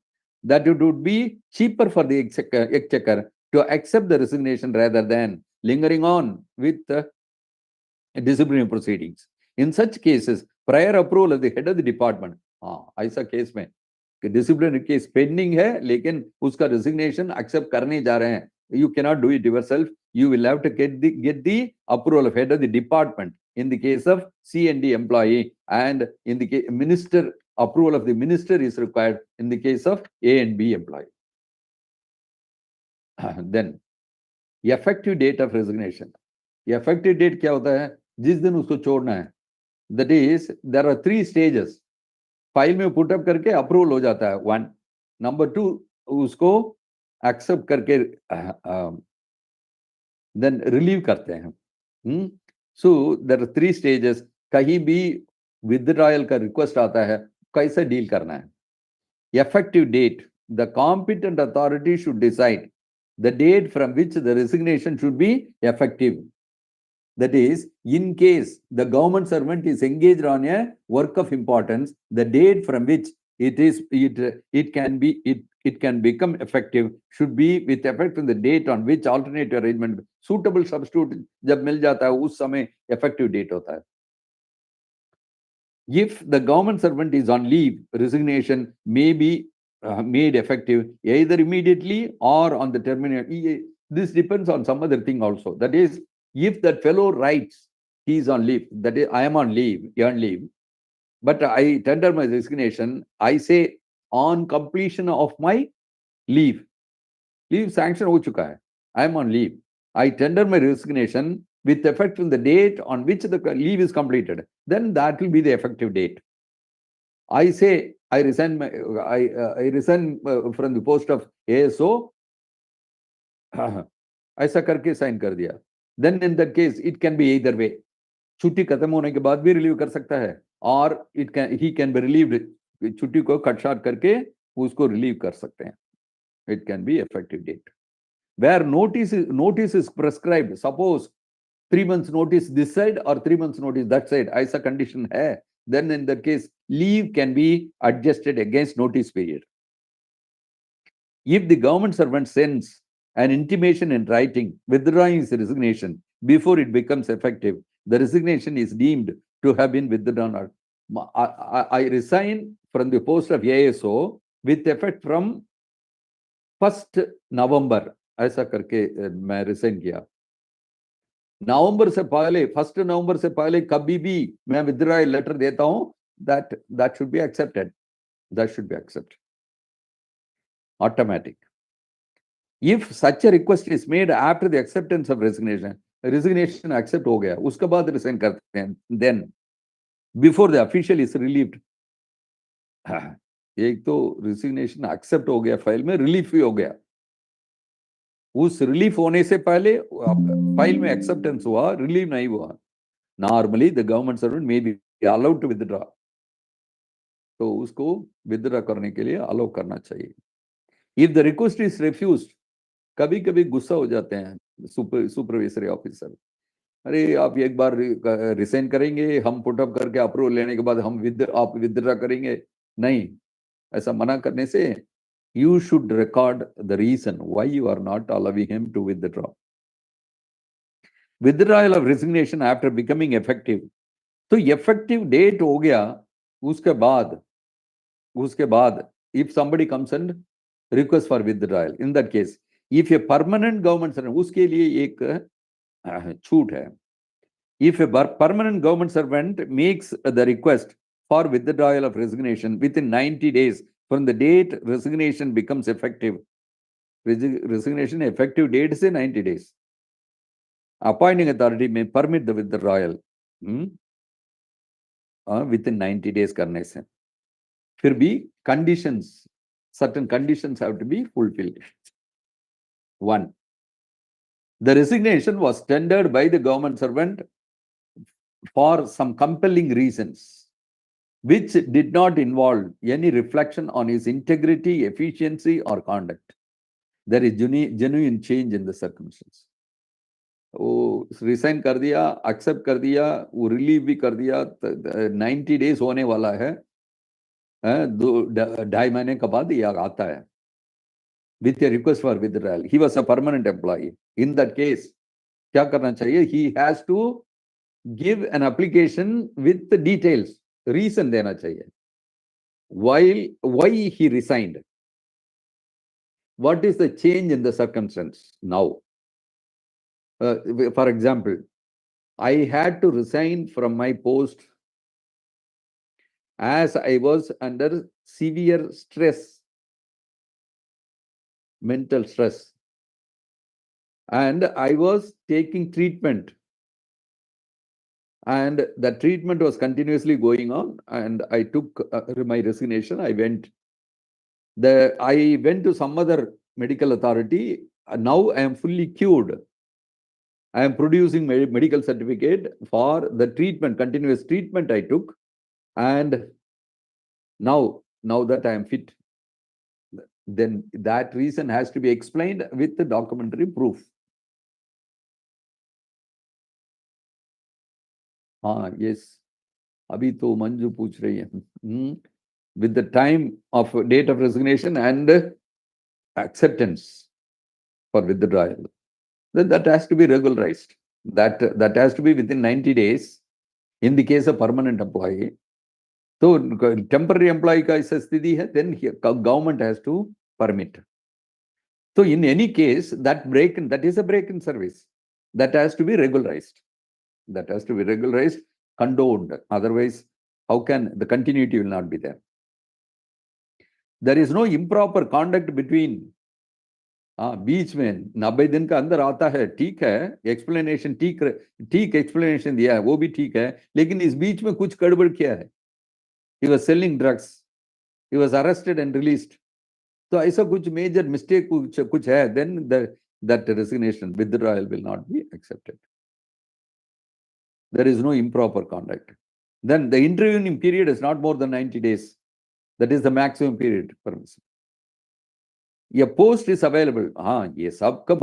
that it would be cheaper for the exchequer to accept the resignation rather than lingering on with the disciplinary proceedings. In such cases, prior approval of the head of the department, ऐसा case में disciplinary case pending है लेकिन उसका resignation accept करने जा रहे हैं, you cannot do it yourself, you will have to get the approval of head of the department in the case of C&D employee, and in the case minister, approval of the minister is required in the case of A and B employee. Then effective date of resignation. Effective date क्या होता है? जिस दिन उसको छोड़ना है. That is, there are 3 stages. File में put up करके अप्रूवल हो जाता है 1. नंबर 2, उसको एक्सेप्ट करके देन रिलीव करते हैं. So there are 3 stages. कहीं भी विथड्रॉयल का रिक्वेस्ट आता है, कैसे डील करना है? Effective date, the competent authority should decide the date from which the resignation should be effective. That is, in case the government servant is engaged on a work of importance, the date from which it can become effective should be with effect from the date on which alternative arrangement suitable substitute जब मिल जाता है उस समय effective date होता है. If the government servant is on leave, resignation may be made effective either immediately or on the termination. This depends on some other thing also. That is, if that fellow writes he is on leave, that is, I am on leave, on leave, but I tender my resignation, I say on completion of my leave sanction हो चुका है, I am on leave. I tender my resignation with effect from the date on which the leave is completed. Then that will be the effective date. I say I resign from the post of ASO. ऐसा करके sign कर दिया. Then in that case it can be either way. छुट्टी खत्म होने के बाद भी रिलीव कर सकता है, और he can be relieved. छुट्टी को कट शॉर्ट करके उसको रिलीव कर सकते हैं. It can be effective date. Where notice is prescribed, suppose 3 months notice this side or 3 months notice that side, ऐसा condition है, then in that case leave can be adjusted against notice period. If the government servant sends an intimation in writing withdrawing his resignation before it becomes effective, the resignation is deemed to have been withdrawn. I resign from the post of ASO with effect from 1st November. ऐसा करके मैं resign किया. नवंबर से पहले 1st नवंबर से पहले कभी भी मैं विथड्रॉयल लेटर देता हूं, that should be accepted. That should be accepted. Automatic. If such a request is made after the acceptance of resignation accept हो गया, उसके बाद रिसाइन करते हैं, then before the official is relieved. एक तो resignation accept हो गया फाइल में, रिलीफ भी हो गया. उस रिलीफ होने से पहले फाइल में एक्सेप्टेंस हुआ, रिलीव नहीं हुआ. Normally the government servant may be allowed to withdraw. तो उसको विथड्रॉ करने के लिए अलाउ करना चाहिए. If the request is refused, कभी कभी गुस्सा हो जाते हैं सुपरवाइजरी ऑफिसर. अरे आप एक बार रिसाइन करेंगे, हम पुट अप करके अप्रूवल लेने के बाद आप विथड्रॉ करेंगे. नहीं, ऐसा मना करने से you should record the reason why you are not allowing him to withdraw. Withdrawal of resignation after becoming effective. तो effective date हो गया, उसके बाद if somebody comes and request for withdrawal, in that case if a permanent government servant, उसके लिए एक छूट है. If a permanent government servant makes the request for withdrawal of resignation within 90 days from the date resignation becomes effective, resignation effective date से 90 days. Appointing authority may permit the withdrawal within 90 days करने से. फिर भी conditions, certain conditions have to be fulfilled. 1. The resignation was tendered by the government servant for some compelling reasons which did not involve any reflection on his integrity, efficiency, or conduct. There is genuine change in the circumstances. वो resign कर दिया, accept कर दिया, वो relieve भी कर दिया, 90 days होने वाला है, 2.5 महीने के बाद ये आता है with a request for withdrawal. He was a permanent employee. In that case, क्या करना चाहिए? He has to give an application with the details. Reason देना चाहिए. Why he resigned? What is the change in the circumstance now? For example, I had to resign from my post as I was under severe stress, mental stress, and I was taking treatment. And the treatment was continuously going on, and I took my resignation. I went to some other medical authority. Now I am fully cured. I am producing medical certificate for the treatment, continuous treatment I took, and now that I am fit, then that reason has to be explained with the documentary proof. Yes. अभी तो मंजू पूछ रही है. With the time of date of resignation and acceptance for withdrawal, then that has to be regularized. That has to be within 90 days in the case of permanent employee. So temporary employee का ऐसा स्थिति है, then government has to permit. So in any case, that is a break in service. That has to be regularized. That has to be regularized, condoned. Otherwise, how can the continuity will not be there? There is no improper conduct between हाँ, बीच में 90 दिन का अंदर आता है, ठीक है, explanation ठीक एक्सप्लेनेशन दिया है, वो भी ठीक है, लेकिन इस बीच में कुछ गड़बड़ किया है। He was selling drugs. He was arrested and released. तो ऐसा कुछ मेजर मिस्टेक कुछ है, then that resignation withdrawal will not be accepted. There is no improper conduct. Then the intervening period is not more than 90 days. That is the maximum period permissible. A post is available. हाँ, ये सब कब